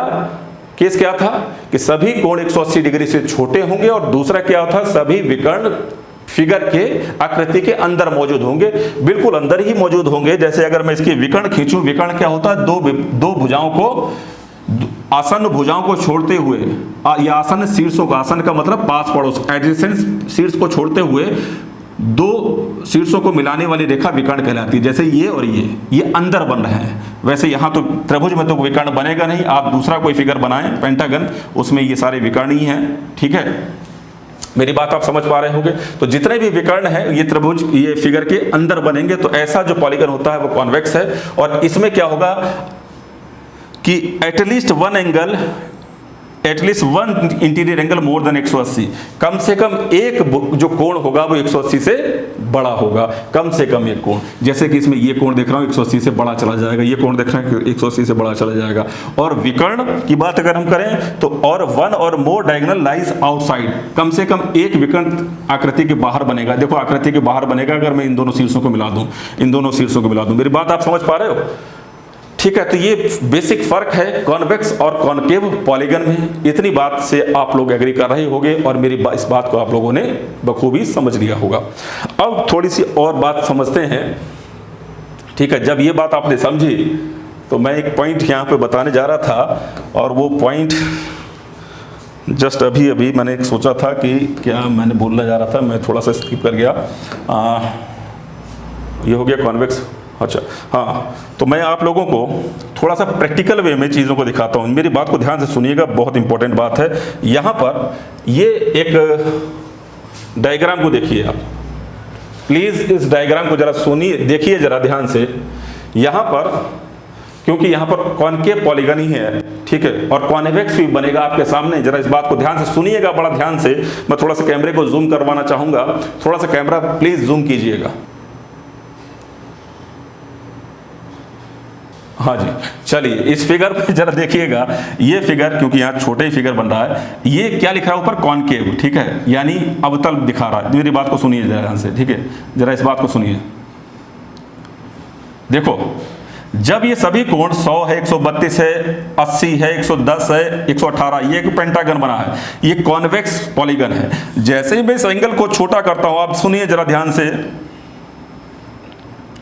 केस क्या था कि सभी कोण 180 डिग्री से छोटे होंगे, और दूसरा क्या था, सभी विकर्ण फिगर के आकृति के अंदर मौजूद होंगे, बिल्कुल अंदर ही मौजूद होंगे। जैसे अगर मैं इसके विकर्ण खींचूं, विकर्ण क्या होता है, दो भुजाओं को, आसन्न भुजाओं को छोड़ते हुए, या आसन्न शीर्षों का, आसन्न का मतलब पास पड़ोस, एडजेसेंट शीर्ष को छोड़ते हुए दो शीर्षों को मिलाने वाली रेखा विकर्ण कहलाती है। जैसे ये और ये अंदर बन रहे हैं, वैसे यहाँ तो त्रिभुज में तो विकर्ण बनेगा नहीं, आप दूसरा कोई फिगर बनाएं पेंटागन, उसमें ये सारे विकर्ण ही हैं, ठीक है। मेरी बात आप समझ पा रहे होंगे। तो जितने भी विकर्ण हैं ये त्रिभुज ये फिगर के अंदर बनेंगे। तो ऐसा जो पॉलीगन होता है वो कॉन्वेक्स है, और इसमें क्या होगा कि at least one interior angle more than 180, कम से कम एक जो कोण होगा वो 180 से बड़ा होगा, कम से कम एक कोण। जैसे कि इसमें ये कोण देख रहा हूँ 180 से बड़ा चला जाएगा, ये कोण देख रहे हैं 180 से बड़ा चला जाएगा। और विकर्ण की बात अगर हम करें तो और वन और मोर डायगोनल लाइज आउटसाइड, कम से कम एक विकर्ण आकृति के बाहर बनेगा। देखो आकृति के बाहर बनेगा अगर मैं इन दोनों शीर्षों को मिला दूं, इन दोनों शीर्षों को मिला दूं। मेरी बात आप समझ पा रहे हो? ठीक है, तो ये बेसिक फर्क है कॉन्वेक्स और कॉनकेव पॉलीगन में। इतनी बात से आप लोग एग्री कर रहे होंगे और मेरी इस बात को आप लोगों ने बखूबी समझ लिया होगा। अब थोड़ी सी और बात समझते हैं। ठीक है, जब ये बात आपने समझी तो मैं एक पॉइंट यहाँ पे बताने जा रहा था, और वो पॉइंट जस्ट अभी मैंने एक सोचा था कि क्या मैंने बोलना जा रहा था, मैं थोड़ा सा स्किप कर गया। ये हो गया कॉन्वेक्स। अच्छा हाँ, तो मैं आप लोगों को थोड़ा सा प्रैक्टिकल वे में चीज़ों को दिखाता हूँ। मेरी बात को ध्यान से सुनिएगा, बहुत इंपॉर्टेंट बात है। यहाँ पर ये एक डायग्राम को देखिए आप, प्लीज़ इस डायग्राम को जरा सुनिए, देखिए जरा ध्यान से। यहाँ पर क्योंकि यहाँ पर कॉनकेव पॉलीगन ही है, ठीक है, और कॉन्वेक्स भी बनेगा आपके सामने। जरा इस बात को ध्यान से सुनिएगा, बड़ा ध्यान से। मैं थोड़ा सा कैमरे को जूम करवाना चाहूँगा, थोड़ा सा कैमरा प्लीज़ जूम कीजिएगा। हाँ जी, चलिए इस फिगर पे जरा देखिएगा। ये फिगर, क्योंकि यहाँ छोटे ही फिगर बन रहा है, ये क्या लिख रहा है ऊपर? कॉनकेव, ठीक है, यानी अवतल दिखा रहा है। मेरी बात को सुनिए जरा ध्यान से, ठीक है, जरा इस बात को सुनिए। देखो, जब ये सभी कोण 100 है, 132 है, 80 है, 110 है, 118, ये एक पेंटागन बना है, ये कॉन्वेक्स पॉलीगन है। जैसे ही मैं इस एंगल को छोटा करता हूँ, आप सुनिए जरा ध्यान से,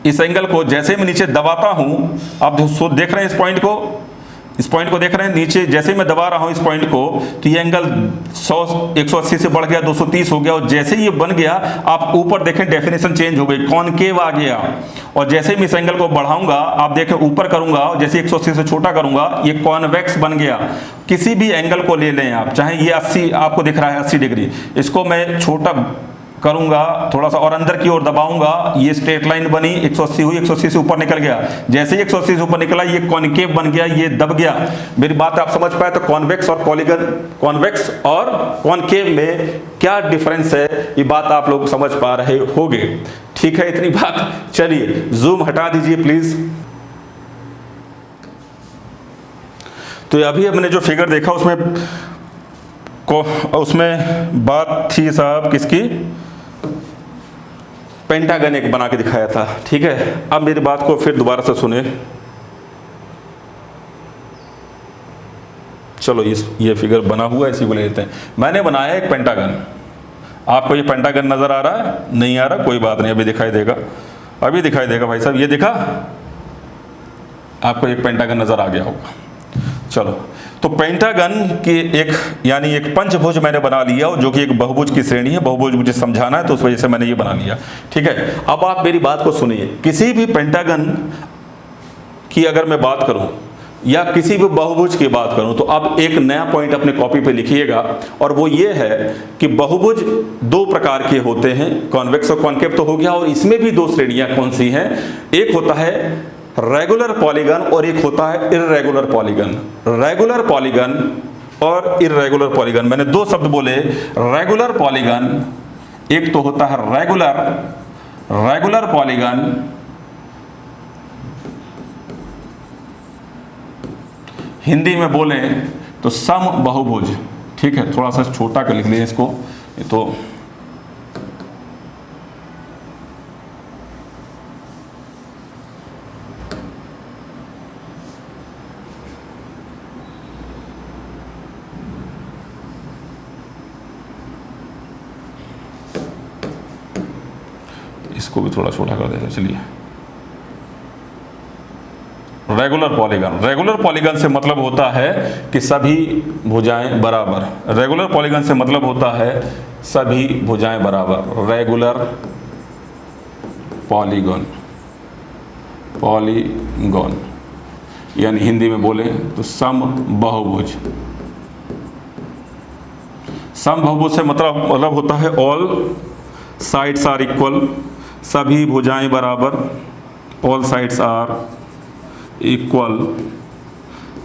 इस एंगल को जैसे मैं नीचे दबाता हूं, आप देख रहे हैं इस पॉइंट को देख रहे हैं नीचे, जैसे मैं दबा रहा हूं इस पॉइंट को, तो ये एंगल 180 से बढ़ गया, 230 हो गया, और जैसे ही ये बन गया, आप ऊपर देखें डेफिनेशन चेंज हो गई, कॉनकेव आ गया। और जैसे ही मैं इस एंगल को बढ़ाऊंगा, आप देखें ऊपर करूंगा, जैसे 180 से छोटा करूंगा, ये कॉन्वेक्स बन गया। किसी भी एंगल को ले लें आप, चाहे ये 80 आपको दिख रहा है 80 डिग्री, इसको मैं छोटा करूंगा थोड़ा सा और अंदर की ओर दबाऊंगा, ये स्ट्रेट लाइन बनी, 180 हुई, 180 से ऊपर निकल गया। जैसे ही 180 से ऊपर निकला, ये कॉनकेव बन गया, ये दब गया। मेरी बात आप समझ पाए? तो कॉन्वेक्स और कॉनकेव में क्या डिफरेंस है, ये बात आप लोग समझ पा रहे होंगे। ठीक है, इतनी बात। चलिए जूम हटा दीजिए प्लीज। तो अभी हमने जो फिगर देखा उसमें बात थी साहब किसकी? पेंटागन एक बना के दिखाया था। ठीक है, अब मेरी बात को फिर दोबारा से सुने। चलो ये फिगर बना हुआ है, इसी को ले लेते हैं। मैंने बनाया एक पेंटागन। आपको ये पेंटागन नजर आ रहा है? नहीं आ रहा? कोई बात नहीं, अभी दिखाई देगा, अभी दिखाई देगा भाई साहब। ये दिखा आपको? एक पेंटागन नजर आ गया होगा। चलो, तो पेंटागन के यानी एक पंचभुज मैंने बना लिया, जो कि एक बहुभुज की श्रेणी है। बहुभुज मुझे समझाना है तो उस वजह से मैंने ये बना लिया। ठीक है, अब आप मेरी बात को सुनिए। किसी भी पेंटागन की अगर मैं बात करूं या किसी भी बहुभुज की बात करूं, तो अब एक नया पॉइंट अपने कॉपी पे लिखिएगा, और वो ये है कि बहुभुज दो प्रकार के होते हैं, कॉन्वेक्स और कॉनकेव तो हो गया, और इसमें भी दो श्रेणियां कौन सी हैं? एक होता है रेगुलर पॉलीगन और एक होता है इर्रेगुलर पॉलीगन। रेगुलर पॉलीगन और इर्रेगुलर पॉलीगन, मैंने दो शब्द बोले। रेगुलर पॉलीगन, एक तो होता है रेगुलर पॉलीगन, हिंदी में बोले तो सम बहुभुज। ठीक है, थोड़ा सा छोटा कर लिख लें इसको, तो इसको भी थोड़ा छोटा कर देते। चलिए, रेगुलर पॉलीगन से मतलब होता है कि सभी भुजाएं बराबर। रेगुलर पॉलीगन से मतलब होता है सभी भुजाएं बराबर। रेगुलर पॉलीगन यानी हिंदी में बोले तो सम बहुभुज। समबहुभुज से मतलब होता है ऑल साइड्स आर इक्वल, सभी भुजाएं बराबर, ऑल साइड्स आर इक्वल,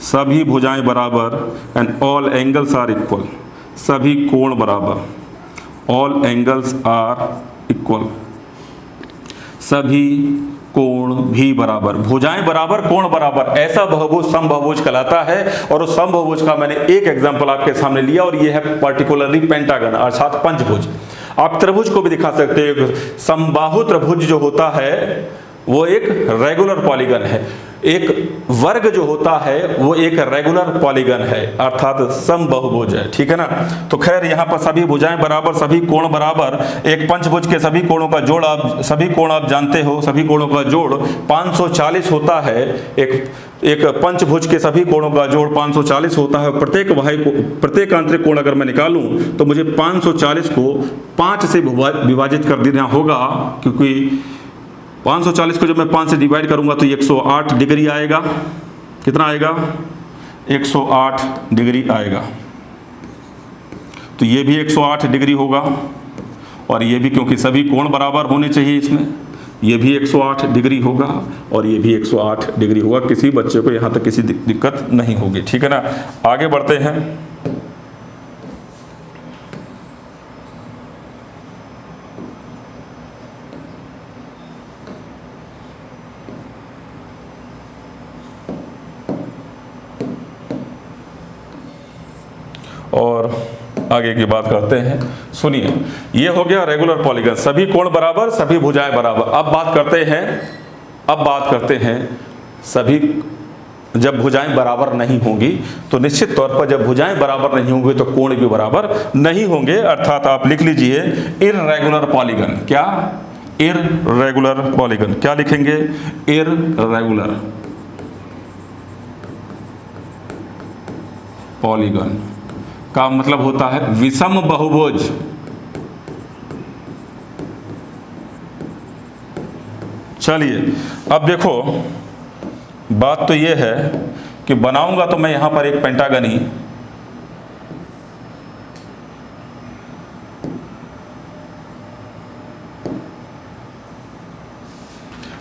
सभी भुजाएं बराबर, and all angles are equal, सभी कोण बराबर, ऑल एंगल्स आर इक्वल, सभी कोण भी बराबर, भुजाएं बराबर कोण बराबर, ऐसा बहुभुज समबहुभुज कहलाता है। और उस समबहुभुज का मैंने एक एग्जांपल आपके सामने लिया और ये है पर्टिकुलरली पेंटागन अर्थात पंचभुज। आप त्रिभुज को भी दिखा सकते हैं। समबाहु त्रिभुज जो होता है वो एक रेगुलर पॉलीगन है, एक वर्ग जो होता है वो एक रेगुलर पॉलीगन है अर्थात समबहुभुज है, ठीक है ना। तो खैर यहाँ पर सभी भुजाएं बराबर, सभी कोण बराबर, एक पंचभुज के सभी कोणों का जोड़, आप सभी कोण आप जानते हो, सभी कोणों का जोड़ 540 होता है। एक पंचभुज के सभी कोणों का जोड़ 540 होता है। प्रत्येक आंतरिक कोण अगर मैं निकालूं तो मुझे 540 को 5 से विभाजित कर देना होगा, क्योंकि 540 को जब मैं 5 से डिवाइड करूंगा तो 108 डिग्री आएगा। कितना आएगा? 108 डिग्री आएगा। तो ये भी 108 डिग्री होगा और ये भी, क्योंकि सभी कोण बराबर होने चाहिए इसमें, ये भी 108 डिग्री होगा और ये भी 108 डिग्री होगा। किसी बच्चे को यहाँ तक किसी दिक्कत नहीं होगी, ठीक है ना। आगे बढ़ते हैं। और आगे की बात करते हैं। सुनिए, ये हो गया रेगुलर पॉलीगन, सभी कोण बराबर, सभी भुजाएं बराबर। अब बात करते हैं सभी, जब भुजाएं बराबर नहीं होंगी तो निश्चित तौर पर जब भुजाएं बराबर नहीं होंगी तो कोण भी बराबर नहीं होंगे, अर्थात आप लिख लीजिए इररेगुलर पॉलीगन। क्या? Irregular polygon. क्या लिखेंगे? इररेगुलर पॉलीगन का मतलब होता है विषम बहुभुज। चलिए अब देखो, बात तो यह है कि बनाऊंगा तो मैं यहां पर एक पेंटागन ही,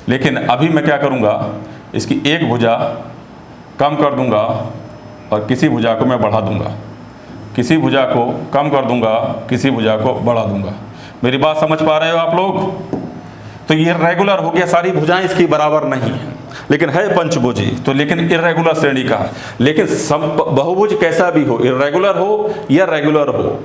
लेकिन अभी मैं क्या करूंगा, इसकी एक भुजा कम कर दूंगा और किसी भुजा को मैं बढ़ा दूंगा, किसी भुजा को कम कर दूंगा, किसी भुजा को बढ़ा दूंगा। मेरी बात समझ पा रहे हो आप लोग? तो ये रेगुलर हो गया, सारी भुजाएं इसकी बराबर नहीं है, लेकिन है पंचभुजी, तो लेकिन इर्रेगुलर श्रेणी का। लेकिन बहुभुज कैसा भी हो, इर्रेगुलर हो या रेगुलर हो,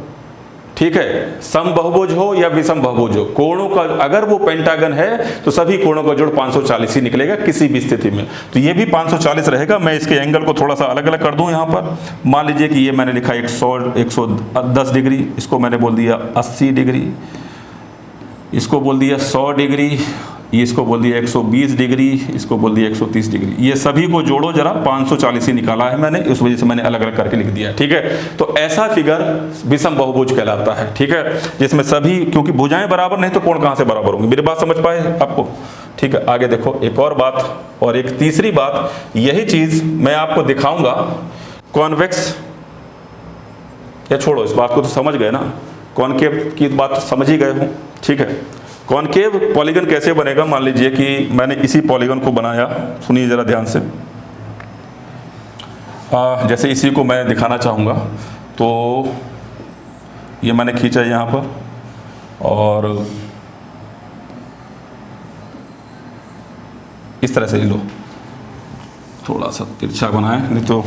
ठीक है, सम बहुभुज हो या विषम बहुभुज हो, कोणों का अगर वो पेंटागन है तो सभी कोणों का जोड़ 540 ही निकलेगा किसी भी स्थिति में। तो ये भी 540 रहेगा। मैं इसके एंगल को थोड़ा सा अलग अलग कर दूं। यहाँ पर मान लीजिए कि ये मैंने लिखा 110 डिग्री, इसको मैंने बोल दिया 80 डिग्री, इसको बोल दिया 100 डिग्री, इसको बोल दिया 120 डिग्री, इसको बोल दिया 130 डिग्री। ये सभी को जोड़ो जरा, 540 ही निकाला है मैंने, इस वजह से मैंने अलग अलग करके लिख दिया, ठीक है। तो ऐसा फिगर विषम बहुभुज कहलाता है, ठीक है, जिसमें सभी, क्योंकि भुजाएं बराबर नहीं तो कोण कहां से बराबर होंगे। मेरी बात समझ पाए आपको? ठीक है, आगे देखो एक और बात, और एक तीसरी बात, यही चीज मैं आपको दिखाऊंगा कॉन्वेक्स। या छोड़ो, इस बात को तो समझ गए ना, कॉनकेव की बात तो समझ ही गए हो, ठीक है। कॉनकेव पॉलीगन कैसे बनेगा? मान लीजिए कि मैंने इसी पॉलीगन को बनाया, सुनिए जरा ध्यान से। जैसे इसी को मैं दिखाना चाहूँगा, तो ये मैंने खींचा यहाँ पर और इस तरह से लो, थोड़ा सा तिरछा बनाए, नहीं तो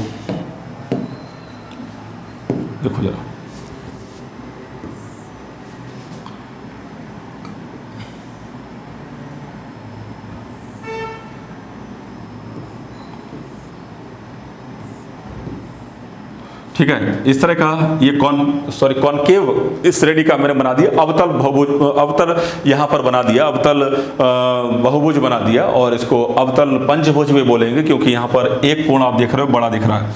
देखो जरा, ठीक है। इस तरह का ये कॉनकेव इस श्रेणी का मैंने बना दिया, अवतल बहुभुज, अवतल यहाँ पर बना दिया, अवतल बहुभुज बना दिया, और इसको अवतल पंचभुज भी बोलेंगे क्योंकि यहाँ पर एक कोण आप देख रहे हो बड़ा दिख रहा है।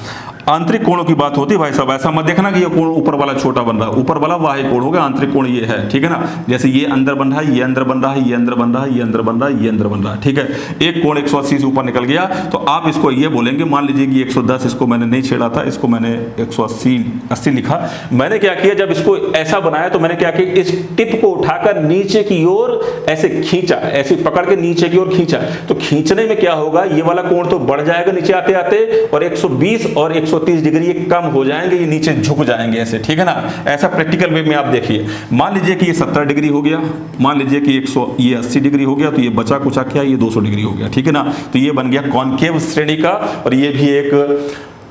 आंतरिक कोणों की बात होती है भाई साहब, ऐसा मत देखना कि ये कोण ऊपर वाला छोटा बन रहा है, ऊपर वाला बाह्य कोण होगा, आंतरिक कोण ये है, ठीक है ना। जैसे ये अंदर बन रहा है, ये अंदर बन रहा है, ये अंदर बन रहा है, ये अंदर बन रहा है, ये अंदर बन रहा है, ठीक है। एक कोण 180 से ऊपर निकल गया तो आप इसको ये बोलेंगे, मान लीजिए कि 110, इसको मैंने नहीं छेड़ा था, इसको मैंने 180 लिखा। मैंने क्या किया, जब इसको ऐसा बनाया तो मैंने क्या किया, इस टिप को उठाकर नीचे की ओर ऐसे खींचा, ऐसे पकड़ के नीचे की ओर खींचा। तो खींचने में क्या होगा, ये वाला कोण तो बढ़ जाएगा नीचे आते आते, और 120 और 130 डिग्री ये कम हो जाएंगे, ये नीचे झुक जाएंगे ऐसे, ठीक है ना। ऐसा प्रैक्टिकल वे में आप देखिए, मान लीजिए कि ये 70 डिग्री हो गया, मान लीजिए कि ये 80 डिग्री हो गया, तो ये बचा कुचा क्या, ये 200 डिग्री हो गया, ठीक है ना। तो ये बन गया कॉनकेव श्रेणी का, और ये भी एक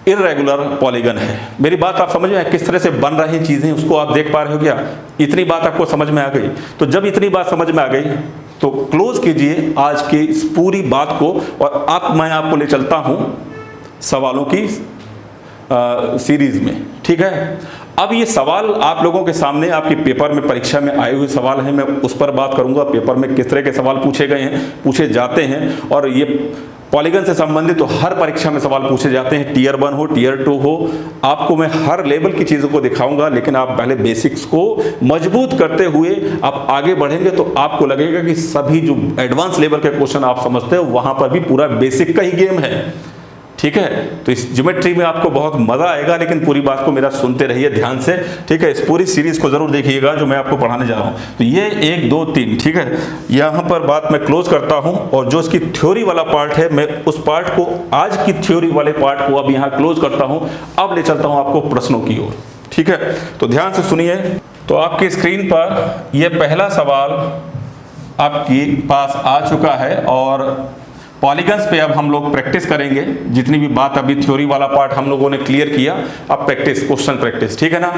इर्रेगुलर पॉलीगन है। मेरी बात आप समझ में है, किस तरह से बन रही चीजें उसको आप देख पा रहे हो क्या? इतनी बात आपको समझ में आ गई? तो जब इतनी बात समझ में आ गई तो क्लोज कीजिए आज की इस पूरी बात को, और मैं आपको ले चलता हूं सवालों की सीरीज में, ठीक है। अब ये सवाल आप लोगों के सामने आपके पेपर में, परीक्षा में आए हुए सवाल हैं, मैं उस पर बात करूंगा। पेपर में किस तरह के सवाल पूछे गए हैं, पूछे जाते हैं, और ये पॉलीगन से संबंधित तो हर परीक्षा में सवाल पूछे जाते हैं, टियर 1 हो, टियर 2 हो। आपको मैं हर लेवल की चीज़ों को दिखाऊंगा, लेकिन आप पहले बेसिक्स को मजबूत करते हुए आप आगे बढ़ेंगे तो आपको लगेगा कि सभी जो एडवांस लेवल के क्वेश्चन आप समझते हो वहां पर भी पूरा बेसिक का ही गेम है, ठीक है। तो इस ज्योमेट्री में आपको बहुत मजा आएगा, लेकिन पूरी बात को मेरा सुनते रहिए ध्यान से, ठीक है। इस पूरी सीरीज को जरूर देखिएगा जो मैं आपको पढ़ाने जा रहा हूं। तो ये 1 2 3, ठीक है। यहां पर बात मैं क्लोज करता हूं, और जो इसकी थ्योरी वाला पार्ट है, मैं उस पार्ट को, आज की थ्योरी वाले पार्ट को अब यहां क्लोज करता हूं। अब ले चलता हूं आपको प्रश्नों की ओर, ठीक है। तो ध्यान से सुनिए। तो आपकी स्क्रीन पर यह पहला सवाल आपके पास आ चुका है, और पॉलीगन्स पे अब हम लोग प्रैक्टिस करेंगे। जितनी भी बात अभी थ्योरी वाला पार्ट हम लोगों ने क्लियर किया, अब प्रैक्टिस, क्वेश्चन प्रैक्टिस, ठीक है ना।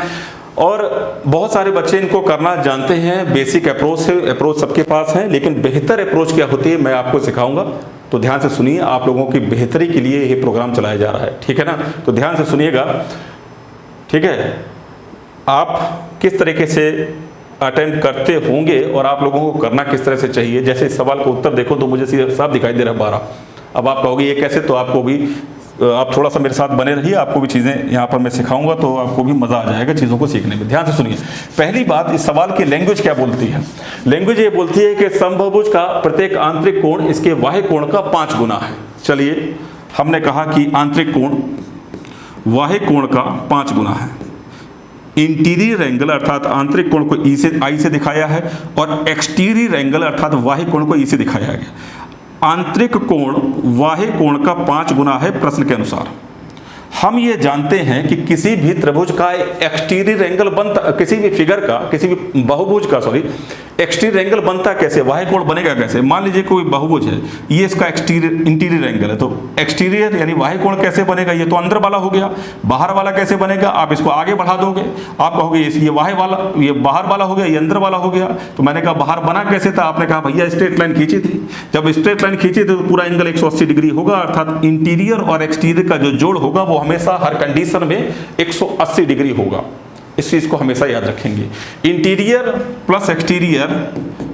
और बहुत सारे बच्चे इनको करना जानते हैं, बेसिक अप्रोच से, अप्रोच सबके पास है, लेकिन बेहतर अप्रोच क्या होती है मैं आपको सिखाऊंगा। तो ध्यान से सुनिए, आप लोगों की बेहतरी के लिए ये प्रोग्राम चलाया जा रहा है, ठीक है ना। तो ध्यान से सुनिएगा, ठीक है। आप किस तरीके से अटेम्प्ट करते होंगे और आप लोगों को करना किस तरह से चाहिए। जैसे इस सवाल को उत्तर देखो तो मुझे साफ दिखाई दे रहा है 12। अब आप कहोगे ये कैसे, तो आपको भी, आप थोड़ा सा मेरे साथ बने रहिए, आपको भी चीज़ें यहाँ पर मैं सिखाऊंगा, तो आपको भी मज़ा आ जाएगा चीज़ों को सीखने में। ध्यान से सुनिए, पहली बात, इस सवाल की लैंग्वेज क्या बोलती है। लैंग्वेज ये बोलती है कि समबाहुभुज का प्रत्येक आंतरिक कोण इसके बाह्य कोण का 5 गुना है। चलिए, हमने कहा कि आंतरिक कोण बाह्य कोण का 5 गुना है। इंटीरियर एंगल अर्थात आंतरिक कोण को आई से दिखाया है, और एक्सटीरियर एंगल अर्थात बाह्य कोण को ई से दिखाया गया। आंतरिक कोण बाह्य कोण का 5 गुना है प्रश्न के अनुसार। हम ये जानते हैं कि किसी भी त्रिभुज का एक्सटीरियर एंगल बनता, किसी भी फिगर का, किसी भी बहुभुज का, सॉरी, एक्सटीरियर एंगल बनता कैसे, बाह्य कोण बनेगा कैसे। मान लीजिए कोई बहुभुज है, ये इसका इंटीरियर एंगल है, तो एक्सटीरियर यानी बाह्य कोण कैसे बनेगा, ये तो अंदर वाला हो गया। बाहर वाला कैसे बनेगा, आप इसको आगे बढ़ा दोगे, आप कहोगे ये बाह्य वाला, ये बाहर वाला हो गया, ये अंदर वाला हो गया। तो मैंने कहा बाहर बना कैसे था, आपने कहा भैया स्ट्रेट लाइन खींची थी। जब स्ट्रेट लाइन खींची थी तो पूरा एंगल 180 डिग्री होगा, अर्थात इंटीरियर और एक्सटीरियर का जो जोड़ होगा वो हमेशा हर कंडीशन में 180 डिग्री होगा। इस चीज को हमेशा याद रखेंगे, इंटीरियर प्लस एक्सटीरियर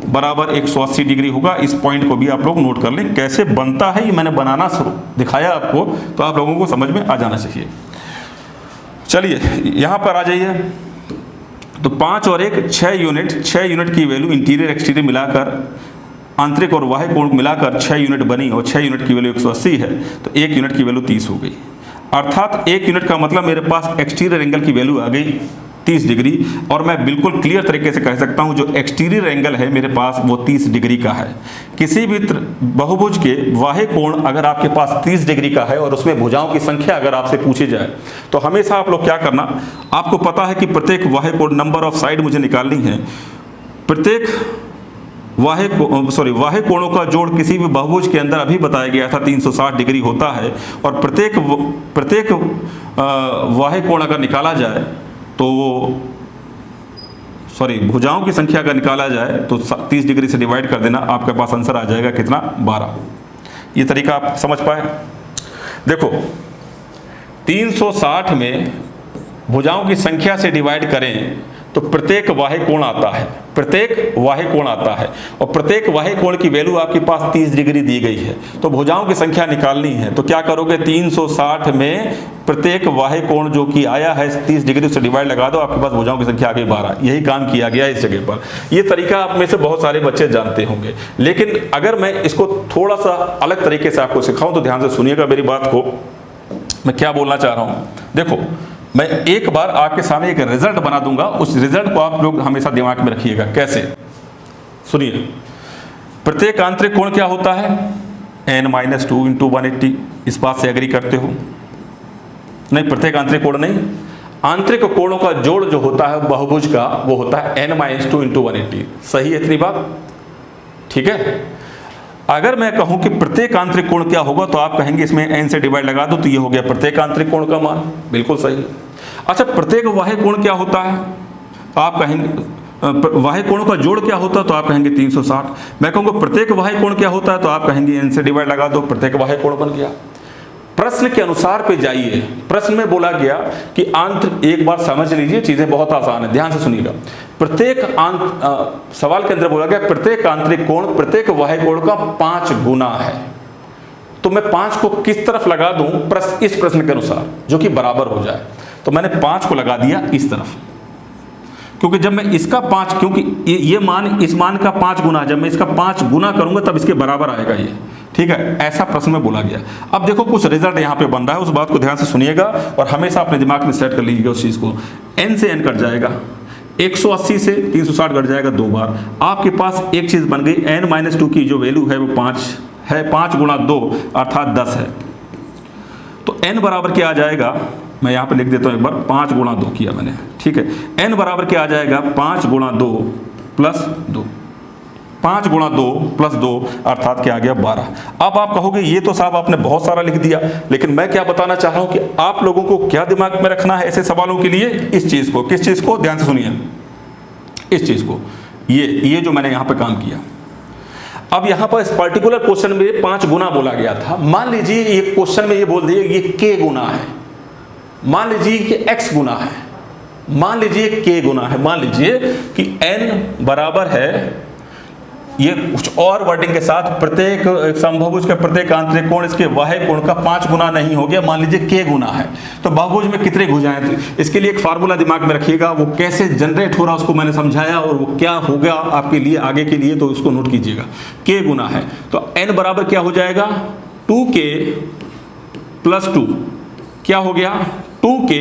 बराबर 180 डिग्री होगा। इस पॉइंट को भी आप लोग नोट कर लें। कैसे बनता है ये मैंने बनाना शुरू दिखाया आपको, तो आप लोगों को समझ में आ जाना चाहिए। चलिए यहां पर आ जाइए। तो 5 और 1 6 यूनिट, 6 यूनिट की वैल्यू इंटीरियर एक्सटीरियर मिलाकर, आंतरिक और बाह्य कोण मिलाकर 6 यूनिट बनी, और 6 यूनिट की वैल्यू 180 है, तो 1 यूनिट की वैल्यू 30 हो गई। अर्थात 1 यूनिट का मतलब मेरे पास एक्सटीरियर एंगल की वैल्यू आ गई 30 डिग्री, और मैं बिल्कुल क्लियर तरीके से कह सकता हूं जो एक्सटीरियर एंगल है मेरे पास वो 30 डिग्री का है। किसी भी बहुभुज के बाह्य कोण अगर आपके पास 30 डिग्री का है और उसमें भुजाओं की संख्या अगर आपसे पूछी जाए, तो हमेशा आप लोग क्या करना, आपको पता है कि प्रत्येक बाह्य कोण, नंबर ऑफ साइड मुझे निकालनी है, प्रत्येक बाह्य कोणों का जोड़ किसी भी बहुभुज के अंदर अभी बताया गया था 360 डिग्री होता है, और प्रत्येक बाह्य कोण अगर निकाला जाए तो भुजाओं की संख्या अगर निकाला जाए तो 30 डिग्री से डिवाइड कर देना, आपके पास आंसर आ जाएगा कितना, 12। ये तरीका आप समझ पाए। देखो 360 में भुजाओं की संख्या से डिवाइड करें तो प्रत्येक बाह्य कोण आता है, प्रत्येक बाह्य कोण आता है, और प्रत्येक बाह्य कोण की वैल्यू आपके पास 30 डिग्री दी गई है। तो भुजाओं की संख्या निकालनी है, तो क्या करोगे, 360 में प्रत्येक बाह्य कोण जो कि आया है 30 डिग्री से डिवाइड लगा दो, आपके पास भुजाओं की संख्या आ गई 12। यही काम किया गया इस जगह पर। ये तरीका आप में से बहुत सारे बच्चे जानते होंगे, लेकिन अगर मैं इसको थोड़ा सा अलग तरीके से आपको सिखाऊं तो ध्यान से सुनिएगा मेरी बात को, मैं क्या बोलना चाह रहा हूं। देखो, मैं एक बार आपके सामने एक रिजल्ट बना दूंगा, उस रिजल्ट को आप लोग हमेशा दिमाग में रखिएगा। कैसे, सुनिए। प्रत्येक आंतरिक कोण क्या होता है, n-2 इंटू 180। इस बात से एग्री करते हो? नहीं, प्रत्येक आंतरिक कोण नहीं, आंतरिक कोणों का जोड़ जो होता है बहुभुज का, वो होता है n-2 इंटू 180। सही है इतनी बात? ठीक है। अगर मैं कहूं कि प्रत्येक आंतरिक कोण क्या होगा, तो आप कहेंगे इसमें n से डिवाइड लगा दो, तो ये हो गया प्रत्येक आंतरिक कोण का मान। बिल्कुल सही। अच्छा, प्रत्येक बाह्य कोण क्या होता है, आप कहेंगे बाह्य कोणों का जोड़ क्या होता है, तो आप कहेंगे 360। मैं कहूँगा प्रत्येक बाह्य कोण क्या होता है, तो आप कहेंगे n से डिवाइड लगा दो, प्रत्येक बाह्य कोण बन गया। प्रश्न के अनुसार पे जाइए। प्रश्न में बोला गया कि एक बार समझ लीजिए, चीजें बहुत आसान है, ध्यान से सुनिएगा। प्रत्येक सवाल के अंदर बोला गया प्रत्येक आंतरिक कोण प्रत्येक बाह्य कोण का 5 गुना है। तो मैं 5 को किस तरफ लगा दूं, इस प्रश्न के अनुसार, जो कि बराबर हो जाए। तो मैंने 5 को लगा दिया इस तरफ, क्योंकि जब मैं इसका 5, क्योंकि ये मान इस मान का 5 गुना, जब मैं इसका 5 गुना करूंगा तब इसके बराबर आएगा ये। ठीक है, ऐसा प्रश्न में बोला गया। अब देखो कुछ रिजल्ट यहाँ पे बन रहा है, उस बात को ध्यान से सुनिएगा और हमेशा अपने दिमाग में सेट कर लीजिएगा उस चीज को। n से n कट जाएगा, 180 से 360 कट जाएगा 2 बार। आपके पास एक चीज बन गई, n-2 की जो वैल्यू है वो 5 है, 5 गुणा 2 अर्थात 10 है। तो n बराबर क्या आ जाएगा, मैं यहाँ पे लिख देता हूँ एक बार, 5 गुणा 2 किया मैंने। ठीक है, n बराबर क्या आ जाएगा, 5 गुणा 2 प्लस 2, 5 गुणा 2 प्लस 2 अर्थात क्या आ गया 12। अब आप कहोगे ये तो साहब आपने बहुत सारा लिख दिया, लेकिन मैं क्या बताना चाह रहा हूं कि आप लोगों को क्या दिमाग में रखना है ऐसे सवालों के लिए, इस चीज को। किस चीज को, ध्यान से सुनिए, इस चीज को, ये जो मैंने यहां पे काम किया। अब यहां पर इस पर्टिकुलर क्वेश्चन में 5 गुना बोला गया था। मान लीजिए ये क्वेश्चन में ये बोल दिए ये k गुना है, मान लीजिए कि x गुना है, मान लीजिए k गुना है, मान लीजिए कि n बराबर है, ये कुछ और वर्डिंग के साथ प्रत्येक समभुज का प्रत्येक आंतरिक कोण इसके बाह्य कोण का 5 गुना नहीं हो गया, मान लीजिए k गुना है। तो बहुभुज में कितने भुजाएं थी, इसके लिए एक फार्मूला दिमाग में रखिएगा, वो कैसे जनरेट हो रहा उसको मैंने समझाया, और वो क्या होगा आपके लिए आगे के लिए, तो उसको नोट कीजिएगा। k गुना है तो n बराबर क्या हो जाएगा, 2k प्लस 2, क्या हो गया 2k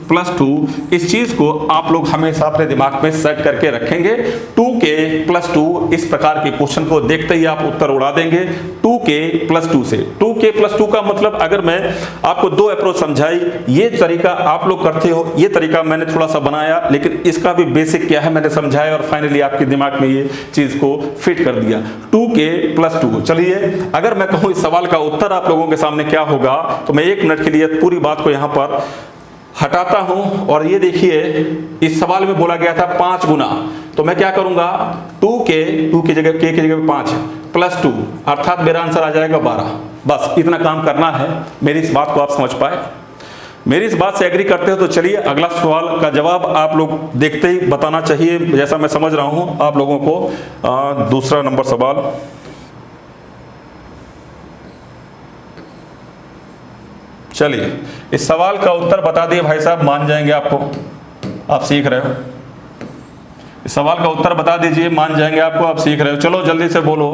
प्लस 2। इस चीज को आप लोग हमेशा अपने दिमाग में सेट करके रखेंगे। 2k प्लस 2, इस प्रकार के क्वेश्चन को देखते ही आप उत्तर उड़ा देंगे 2k प्लस 2 से। 2k प्लस 2 का मतलब, अगर मैं आपको 2 अप्रोच समझाई, ये तरीका आप लोग करते हो, ये तरीका मैंने थोड़ा सा बनाया, लेकिन इसका भी बेसिक क्या है मैंने समझाया और फाइनली आपके दिमाग में ये चीज को फिट कर दिया। 2k plus 2। चलिए, अगर मैं कहूँ इस सवाल का उत्तर आप लोगों के सामने क्या होगा, तो मैं 1 मिनट के लिए पूरी बात को यहाँ पर हटाता हूं और ये देखिए, इस सवाल में बोला गया था 5 गुना, तो मैं क्या करूंगा, 2 की जगह k की जगह 5 प्लस 2 अर्थात मेरा आंसर आ जाएगा 12। बस इतना काम करना है। मेरी इस बात को आप समझ पाए, मेरी इस बात से एग्री करते हो तो चलिए अगला सवाल का जवाब आप लोग देखते ही बताना चाहिए, जैसा मैं समझ रहा हूं आप लोगों को। दूसरा नंबर सवाल, चलिए इस सवाल का उत्तर बता दिए भाई साहब, मान जाएंगे आपको, आप सीख रहे हो। इस सवाल का उत्तर बता दीजिए, मान जाएंगे आपको, आप सीख रहे हो। चलो जल्दी से बोलो।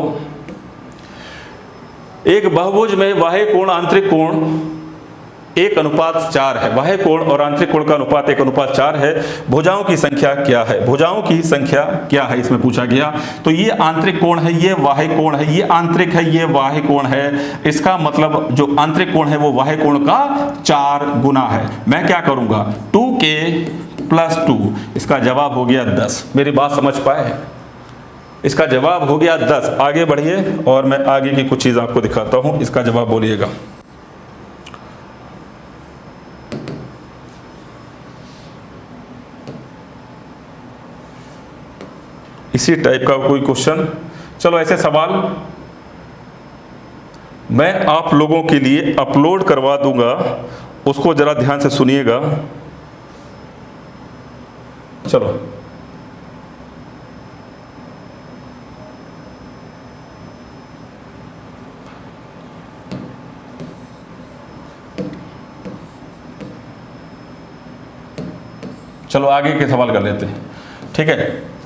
एक बहुभुज में बाह्य कोण आंतरिक कोण 1:4 है, बाह्य कोण और आंतरिक कोण का अनुपात 1:4 है। भुजाओं की संख्या क्या है, भुजाओं की संख्या क्या है इसमें पूछा गया। तो ये आंतरिक कोण है, ये बाह्य कोण है, ये आंतरिक है, ये बाह्य कोण है। इसका मतलब जो आंतरिक कोण है वो बाह्य कोण का 4 गुना है। मैं क्या करूंगा, 2k प्लस 2, इसका जवाब हो गया 10। मेरी बात समझ पाए, इसका जवाब हो गया 10। आगे बढ़िए और मैं आगे की कुछ चीज आपको दिखाता हूं, इसका जवाब बोलिएगा। इसी टाइप का कोई क्वेश्चन, चलो ऐसे सवाल मैं आप लोगों के लिए अपलोड करवा दूंगा, उसको जरा ध्यान से सुनिएगा। चलो चलो आगे के सवाल कर लेते हैं, ठीक है।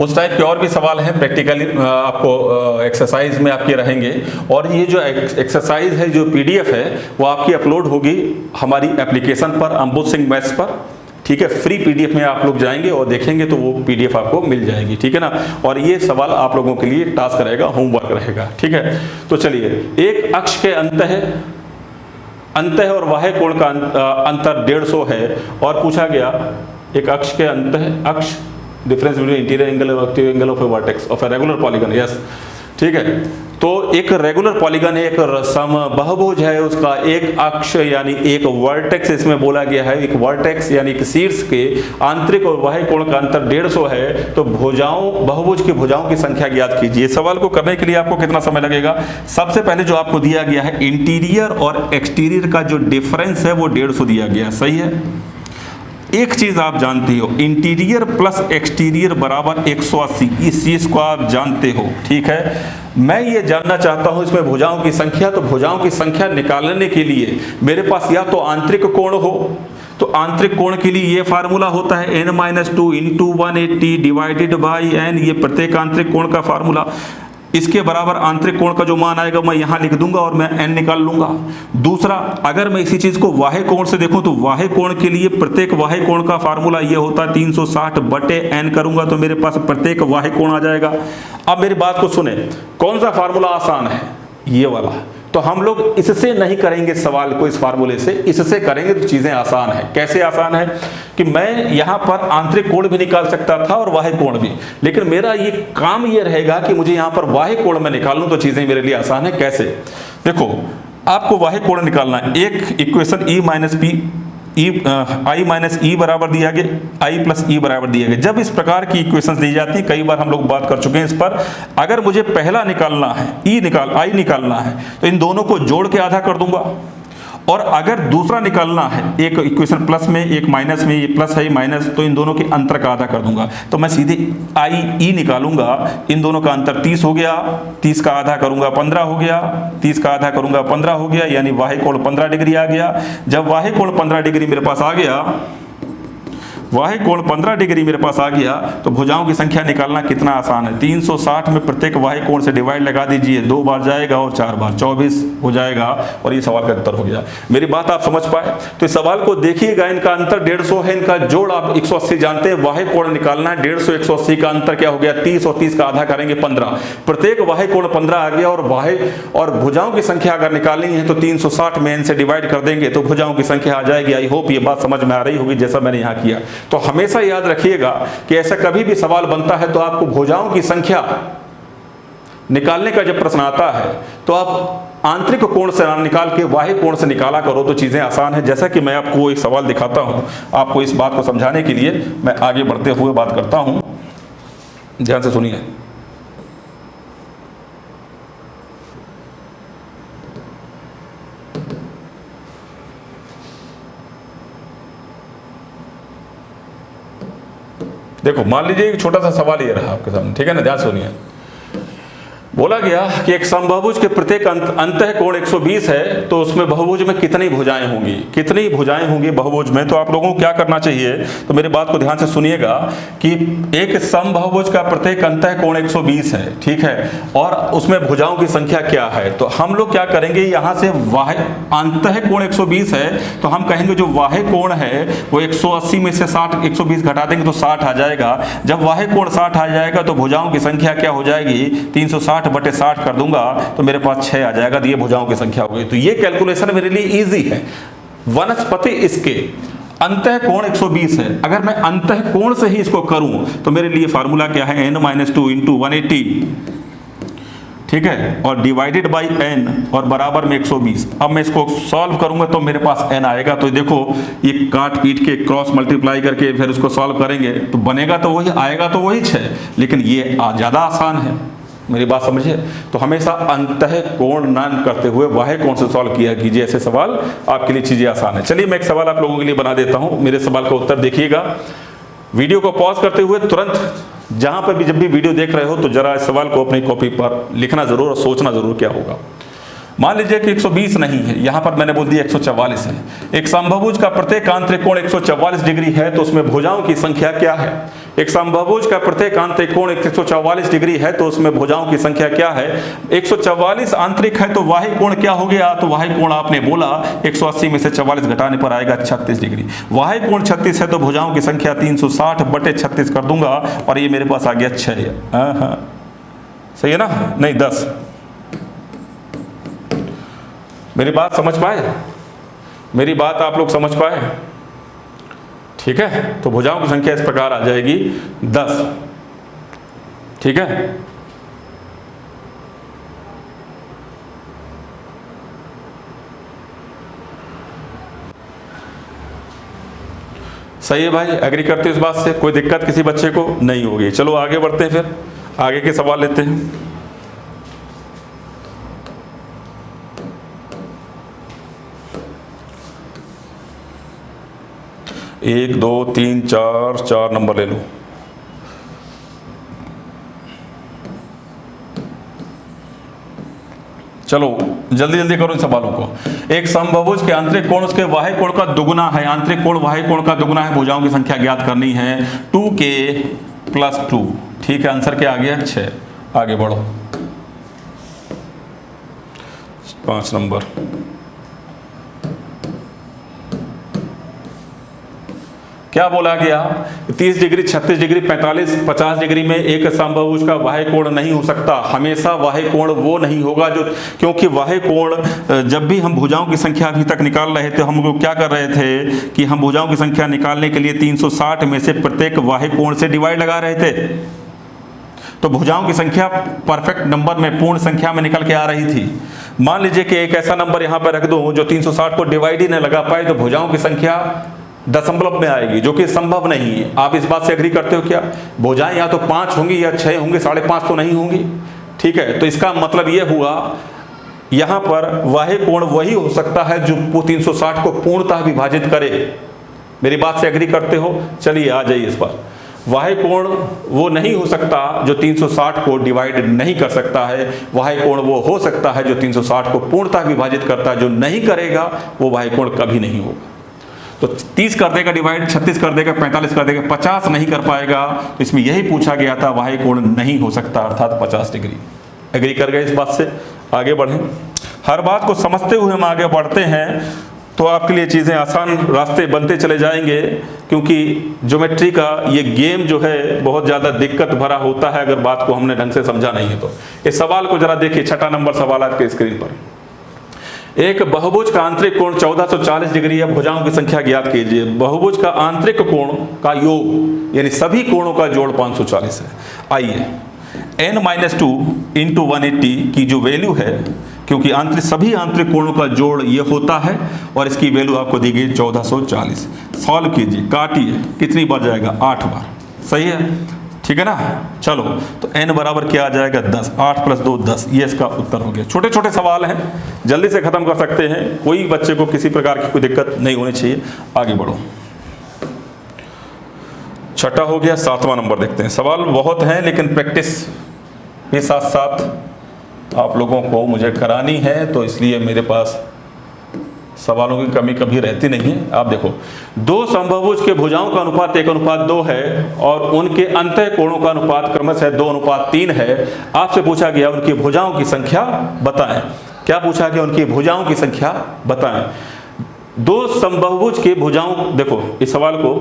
उस टाइप के और भी सवाल हैं प्रैक्टिकली आपको एक्सरसाइज में आपके रहेंगे, और ये जो एक्सरसाइज है जो PDF है वो आपकी अपलोड होगी हमारी एप्लीकेशन पर अम्बुज सिंह मैथ्स पर, ठीक है। फ्री PDF में आप लोग जाएंगे और देखेंगे तो वो PDF आपको मिल जाएगी, ठीक है ना। और ये सवाल आप लोगों के लिए टास्क रहेगा, होमवर्क रहेगा, ठीक है। तो चलिए, एक अक्ष के अंत है और बाह्य कोण का अंतर 150 है, और पूछा गया एक अक्ष के अक्ष डिफरेंस बिटवीन इंटीरियर एंगल और active angle of A vertex of a regular polygon, yes, ठीक है। तो एक रेगुलर पॉलीगन है, एक समबाहुभुज है, उसका एक अक्ष यानी एक वर्टेक्स इसमें बोला गया है, एक वर्टेक्स यानी कि शीर्ष के आंतरिक और बाह्य कोण का अंतर 150 है। तो बहुभुज की भुजाओं की संख्या ज्ञात कीजिए। सवाल को करने के लिए आपको कितना समय लगेगा? सबसे पहले जो आपको दिया गया है इंटीरियर और एक्सटीरियर का जो डिफरेंस है वो 150 दिया गया, सही है। एक चीज आप जानते हो, इंटीरियर प्लस एक्सटीरियर बराबर 180, इस चीज को आप जानते हो, ठीक है। मैं ये जानना चाहता हूं इसमें भुजाओं की संख्या, तो भुजाओं की संख्या निकालने के लिए मेरे पास या तो आंतरिक कोण हो, तो आंतरिक कोण के लिए ये फार्मूला होता है n-2 into 180 divided by n, ये प्रत्येक आंतरिक कोण का फार्मूला। इसके बराबर आंतरिक कोण का जो मान आएगा मैं यहां लिख दूंगा और मैं n निकाल लूंगा। दूसरा, अगर मैं इसी चीज को बाह्य कोण से देखूं तो बाह्य कोण के लिए प्रत्येक बाह्य कोण का फार्मूला ये होता है 360 बटे n करूंगा तो मेरे पास प्रत्येक बाह्य कोण आ जाएगा। अब मेरी बात को सुने, कौन सा फार्मूला आसान है? ये वाला। तो हम लोग इससे नहीं करेंगे सवाल को, इस फार्मूले से, इससे करेंगे तो चीजें आसान है। कैसे आसान है कि मैं यहां पर आंतरिक कोण भी निकाल सकता था और बाह्य कोण भी, लेकिन मेरा ये काम ये रहेगा कि मुझे यहां पर बाह्य कोण में निकालूं तो चीजें मेरे लिए आसान है। कैसे? देखो, आपको बाह्य कोण निकालना है। एक इक्वेशन आई माइनस ई बराबर दिया गया, आई प्लस ई बराबर दिया गया। जब इस प्रकार की इक्वेशंस दी जाती है, कई बार हम लोग बात कर चुके हैं इस पर, अगर मुझे पहला निकालना है आई निकालना है तो इन दोनों को जोड़ के आधा कर दूंगा, और अगर दूसरा निकालना है, एक इक्वेशन प्लस में एक माइनस में, ये प्लस है माइनस, तो इन दोनों के अंतर का आधा कर दूंगा। तो मैं सीधे आई ई निकालूंगा, इन दोनों का अंतर 30 हो गया, 30 का आधा करूंगा 15 हो गया, 30 का आधा करूंगा 15 हो गया, यानी बाह्य कोण 15 डिग्री आ गया। जब बाह्य कोण 15 डिग्री मेरे पास आ गया, बाह्य कोण 15 डिग्री मेरे पास आ गया, तो भुजाओं की संख्या निकालना कितना आसान है। 360 में प्रत्येक बाह्य कोण से डिवाइड लगा दीजिए, 2 बार जाएगा और 4 बार, 24 हो जाएगा, और ये सवाल का उत्तर हो गया। मेरी बात आप समझ पाए? तो इस सवाल को देखिएगा, इनका अंतर 150 है, इनका जोड़ आप 180 जानते हैं, बाह्य कोण निकालना है। 150 180 का अंतर क्या हो गया? 30, और 30 का आधा करेंगे 15, प्रत्येक बाह्य कोण 15 आ गया, और भुजाओं की संख्या अगर निकालनी है तो 360 में n से डिवाइड कर देंगे तो भुजाओं की संख्या आ जाएगी। आई होप ये बात समझ में आ रही होगी जैसा मैंने यहाँ किया। तो हमेशा याद रखिएगा कि ऐसा कभी भी सवाल बनता है तो आपको भुजाओं की संख्या निकालने का जब प्रश्न आता है तो आप आंतरिक कोण से निकाल के बाह्य कोण से निकाला करो तो चीजें आसान है। जैसा कि मैं आपको एक सवाल दिखाता हूं, आपको इस बात को समझाने के लिए मैं आगे बढ़ते हुए बात करता हूं, ध्यान से सुनिए। देखो, मान लीजिए एक छोटा सा सवाल ये रहा आपके सामने, ठीक है ना, ध्यान सुनिए। बोला गया कि एक समबाहुभुज के प्रत्येक अंतः कोण 120 है, तो उसमें बहुभुज में कितनी भुजाएं होंगी? कितनी भुजाएं होंगी बहुभुज में? तो आप लोगों को क्या करना चाहिए, तो मेरी बात को ध्यान से सुनिएगा कि एक समबाहुभुज का प्रत्येक अंतः कोण 120 है, ठीक है, और उसमें भुजाओं की संख्या क्या है? तो हम लोग क्या करेंगे, यहां से अंतः कोण 120 है तो हम कहेंगे जो बाह्य कोण है वो 180 में से 120 घटा देंगे तो 60 आ जाएगा। जब बाह्य कोण 60 आ जाएगा तो भुजाओं की संख्या क्या हो जाएगी? 360 बटे 60 कर दूंगा तो मेरे पास 6 आ जाएगा, तो ये भुजाओं की संख्या हो गई। तो ये कैलकुलेशन मेरे लिए इजी है। वनस्पति इसके अंतः कोण 120 है, अगर मैं अंतः कोण से ही इसको करूं तो मेरे लिए फार्मूला क्या है? n-2 इंटू 180, ठीक है, और डिवाइडेड बाई n और बराबर में 120। अब मैं इसको सॉल्व करूंगा तो मेरे पास n आएगा। तो देखो, ये काट पीट के क्रॉस मल्टीप्लाई करके फिर उसको सॉल्व करेंगे तो बनेगा तो वही, आएगा तो वही 6, लेकिन ये ज़्यादा आसान है। मेरी बात समझिए। तो हमेशा अंतः कोण न करते हुए बाह्य कोण से सॉल्व किया कीजिए, ऐसे सवाल आपके लिए चीजें आसान है। चलिए मैं एक सवाल आप लोगों के लिए बना देता हूं, मेरे सवाल का उत्तर देखिएगा। वीडियो को पॉज करते हुए तुरंत जहां पर भी जब भी वीडियो देख रहे हो तो जरा इस सवाल को अपनी कॉपी पर लिखना जरूर और सोचना जरूर क्या होगा। मान लीजिए कि 120 नहीं है, यहां पर मैंने बोल दिया 144 है। एक समबाहुभुज का प्रत्येक आंतरिक कोण 144 डिग्री है तो उसमें भुजाओं की संख्या क्या है? एक समबाहुभुज का प्रत्येक आंतरिक कोण 144 डिग्री है तो उसमें भुजाओं की संख्या क्या है? 144 आंतरिक है तो बाह्य कोण क्या हो गया? तो बाह्य कोण आपने बोला 180 में से 44 घटाने पर आएगा 36 डिग्री। बाह्य कोण 36 है तो भुजाओं की संख्या 360 बटे 36 कर दूंगा और ये मेरे पास आ गया 6। हाँ सही है ना? नहीं 10। मेरी बात समझ पाए? मेरी बात आप लोग समझ पाए? ठीक है, तो भुजाओं की संख्या इस प्रकार आ जाएगी 10। ठीक है, सही है भाई? एग्री करते हो इस बात से? कोई दिक्कत किसी बच्चे को नहीं होगी। चलो आगे बढ़ते हैं, फिर आगे के सवाल लेते हैं। 1 2 3 4 नंबर ले लो। चलो जल्दी जल्दी करो इन सवालों को। एक समबाहुभुज के आंतरिक कोण उसके बाह्य कोण का दुगुना है। आंतरिक कोण बाह्य कोण का दुगुना है। भुजाओं की संख्या ज्ञात करनी है 2k + 2। ठीक है, आंसर क्या आ गया? 6। आगे बढ़ो। 5 नंबर। क्या बोला गया? 30 डिग्री, 36 डिग्री, 45, 50 डिग्री में एक समबाहुभुज का बाह्य कोण नहीं हो सकता। हमेशा बाह्य कोण वो नहीं होगा जो, क्योंकि बाह्य कोण जब भी हम भुजाओं की संख्या अभी तक निकाल रहे थे, हम लोग क्या कर रहे थे कि हम भुजाओं की संख्या निकालने के लिए 360 में से प्रत्येक बाह्य कोण से डिवाइड लगा रहे थे। तो भुजाओं की संख्या परफेक्ट नंबर में, पूर्ण संख्या में निकल के आ रही थी। मान लीजिए कि एक ऐसा नंबर यहाँ पर रख दूं जो 360 को डिवाइड ही न लगा पाए, तो भुजाओं की संख्या दशमलव में आएगी, जो कि संभव नहीं है। आप इस बात से एग्री करते हो क्या? भुजाएं या तो 5 होंगी या 6 होंगी, 5.5 तो नहीं होंगी। ठीक है, तो इसका मतलब ये हुआ यहां पर बाह्य कोण वही हो सकता है जो 360 को पूर्णतः विभाजित करे। मेरी बात से एग्री करते हो? चलिए आ जाइए इस पर। बाह्य कोण वो नहीं हो सकता जो 360 को डिवाइड नहीं कर सकता है। बाह्य कोण वो हो सकता है जो 360 को पूर्णतः विभाजित करता है। जो नहीं करेगा वो बाह्य कोण कभी नहीं होगा। तो 30 कर देगा डिवाइड, 36 कर देगा, 45 कर देगा, 50 नहीं कर पाएगा। तो इसमें यही पूछा गया था, बाह्य कोण नहीं हो सकता, अर्थात 50 डिग्री। एग्री कर गए इस बात से? आगे बढ़ें। हर बात को समझते हुए हम आगे बढ़ते हैं तो आपके लिए चीज़ें आसान रास्ते बनते चले जाएंगे, क्योंकि ज्योमेट्री का ये गेम जो है बहुत ज़्यादा दिक्कत भरा होता है अगर बात को हमने ढंग से समझा नहीं है तो। इस सवाल को जरा देखिए, 6 नंबर सवाल आपके स्क्रीन पर। एक बहुभुज का आंतरिक कोण 1440 डिग्री है। भुजाओं की संख्या ज्ञात कीजिए। बहुभुज का आंतरिक कोण का योग यानी सभी कोणों का जोड़ 540 है। आइए n-2 × 180 की जो वैल्यू है, क्योंकि सभी आंतरिक कोणों का जोड़ ये होता है और इसकी वैल्यू आपको दी गई 1440। सॉल्व कीजिए, काटिए, कितनी बार जाएगा? 8 बार। सही है, ठीक है ना? चलो तो n बराबर क्या आ जाएगा? 10। 8 + 2 10। ये इसका उत्तर हो गया। छोटे छोटे सवाल हैं, जल्दी से खत्म कर सकते हैं, कोई बच्चे को किसी प्रकार की कोई दिक्कत नहीं होनी चाहिए। आगे बढ़ो। 6 हो गया। 7वां नंबर देखते हैं। सवाल बहुत हैं लेकिन प्रैक्टिस भी साथ साथ आप लोगों को मुझे करानी है, तो इसलिए मेरे पास सवालों की कमी कभी रहती नहीं है। आप देखो, 2 समबाहुभुज के भुजाओं का अनुपात 1:2 है और उनके अंतः कोणों का अनुपात क्रमशः 2:3 है। आपसे पूछा गया उनकी भुजाओं की संख्या बताएं। क्या पूछा गया? उनकी भुजाओं की संख्या बताएं। 2 समबाहुभुज के भुजाओं, देखो इस सवाल को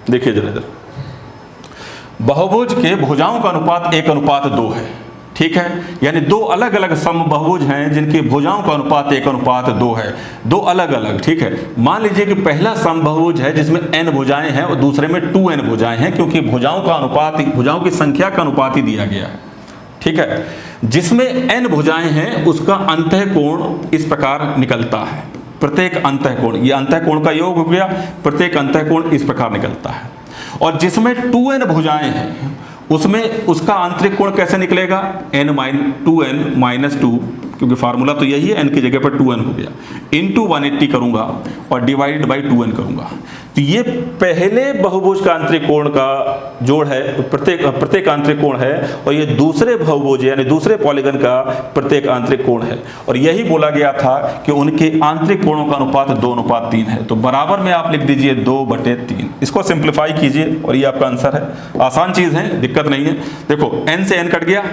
देखिए जरा इधर। बहुभुज के भुजाओं का अनुपात 1:2 है। ठीक है, यानी 2 अलग अलग समबाहुभुज हैं जिनकी भुजाओं का अनुपात 1:2 है। 2 अलग अलग। ठीक है, मान लीजिए कि पहला समबाहुभुज है जिसमें n भुजाएं हैं और दूसरे में 2n भुजाएं हैं, क्योंकि भुजाओं का अनुपात, भुजाओं की संख्या का अनुपात ही दिया गया है। ठीक है, जिसमें n भुजाएं हैं उसका अंतः कोण इस प्रकार निकलता है। प्रत्येक अंतः कोण, ये अंतः कोण का योग हो गया, प्रत्येक अंतः कोण इस प्रकार निकलता है। और जिसमें 2n भुजाएं हैं उसमें उसका आंतरिक कोण कैसे निकलेगा? 2n - 2, क्योंकि फार्मूला तो यही है, n की जगह पर 2n हो गया, इंटू 180 करूंगा और डिवाइड बाई 2n करूंगा। तो ये पहले बहुभुज का आंतरिक कोण का जोड़ है, प्रत्येक आंतरिक कोण है, और ये दूसरे बहुभुज यानी दूसरे पॉलीगन का प्रत्येक आंतरिक कोण है। और यही बोला गया था कि उनके आंतरिक कोणों का अनुपात 2:3 है। तो बराबर में आप लिख दीजिए 2/3। इसको सिंप्लीफाई कीजिए और ये आपका आंसर है। आसान चीज है, दिक्कत नहीं है। देखो n से n कट गया,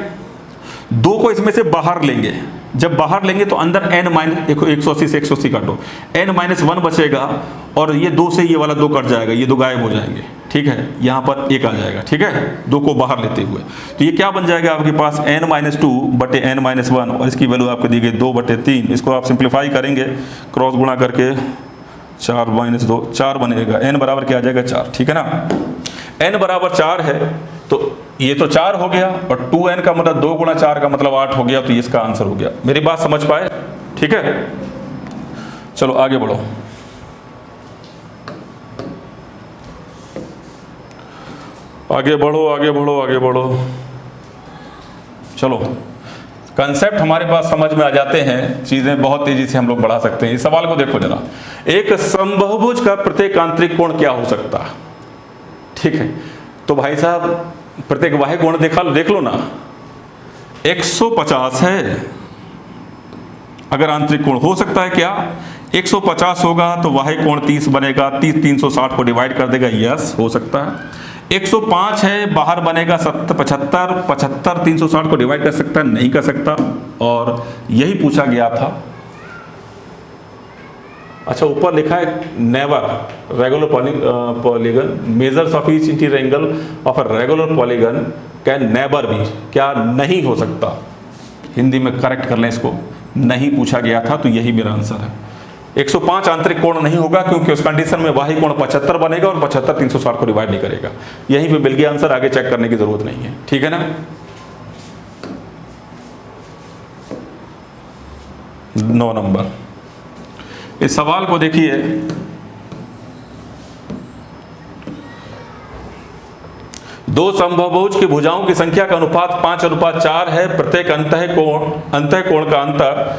2 को इसमें से बाहर लेंगे, जब बाहर लेंगे तो अंदर n माइनस 180 से 180 काटो, n-1 बचेगा, और ये 2 से ये वाला 2 कट जाएगा, ये 2 गायब हो जाएंगे, ठीक है, यहाँ पर 1 आ जाएगा, ठीक है, 2 को बाहर लेते हुए। तो ये क्या बन जाएगा आपके पास, n-2/n-1, और इसकी वैल्यू आपको दी गई 2/3। इसको आप सिंप्लीफाई करेंगे क्रॉस गुणा करके, 4-2 4 बनेगा, n बराबर क्या आ जाएगा 4, ठीक है ना। n बराबर 4 है तो ये तो 4 हो गया, और 2n का मतलब 2 गुणा 4 का मतलब 8 हो गया, तो इसका आंसर हो गया। मेरी बात समझ पाए, ठीक है। चलो आगे बढ़ो। आगे बढ़ो आगे बढ़ो आगे बढ़ो। चलो कंसेप्ट हमारे पास समझ में आ जाते हैं, चीजें बहुत तेजी से हम लोग बढ़ा सकते हैं। इस सवाल को देखो जरा, एक समबाहुभुज का प्रत्येक आंतरिक कोण क्या हो सकता है, ठीक है। तो भाई साहब प्रत्येक बाह्य कोण देख लो ना, 150 है। अगर आंतरिक कोण हो सकता है क्या, 150 होगा तो बाह्य कोण 30 बनेगा, 30 360 को डिवाइड कर देगा, यस हो सकता है। 105 है, बाहर बनेगा 75, 75 360 को डिवाइड कर सकता है, नहीं कर सकता। और यही पूछा गया था। अच्छा ऊपर लिखा है never regular polygon measures of each interior angle of a regular polygon can never be, क्या नहीं हो सकता, हिंदी में करेक्ट कर लें इसको, नहीं पूछा गया था, तो यही मेरा आंसर है। 105 आंतरिक कोण नहीं होगा क्योंकि उस कंडीशन में बाह्य कोण 75 बनेगा और 75 360 को डिवाइड नहीं करेगा। यहीं पे मिल गया आंसर, आगे चेक करने की जरूरत नहीं है, ठीक है ना। 9 नंबर, इस सवाल को देखिए, दो समबाहुभुज की भुजाओं की संख्या का अनुपात 5:4 है। प्रत्येक अंतःकोण का अंतर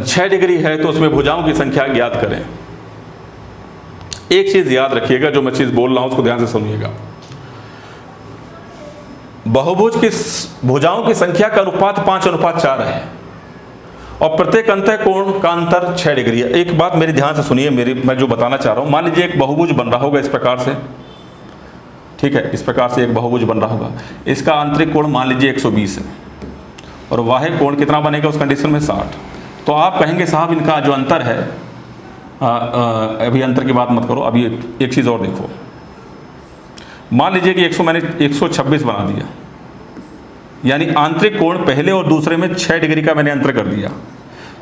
6 डिग्री है, तो उसमें भुजाओं की संख्या ज्ञात करें। एक चीज याद रखिएगा, जो मैं चीज बोल रहा हूं उसको ध्यान से सुनिएगा। बहुभुज की भुजाओं की संख्या का अनुपात 5:4 है और प्रत्येक अंतःकोण का अंतर 6 डिग्री है। एक बात मेरी ध्यान से सुनिए, मैं जो बताना चाह रहा हूं, मान लीजिए एक बहुभुज बन रहा होगा इस प्रकार से, ठीक है, इस प्रकार से एक बहुभुज बन रहा होगा, इसका आंतरिक कोण मान लीजिए 120 है और बाह्य कोण कितना बनेगा उस कंडीशन में 60। तो आप कहेंगे साहब इनका जो अंतर है, अभी अंतर की बात मत करो, अभी एक चीज़ और देखो। मान लीजिए कि मैंने 126 बना दिया, यानी आंतरिक कोण पहले और दूसरे में 6 डिग्री का मैंने अंतर कर दिया,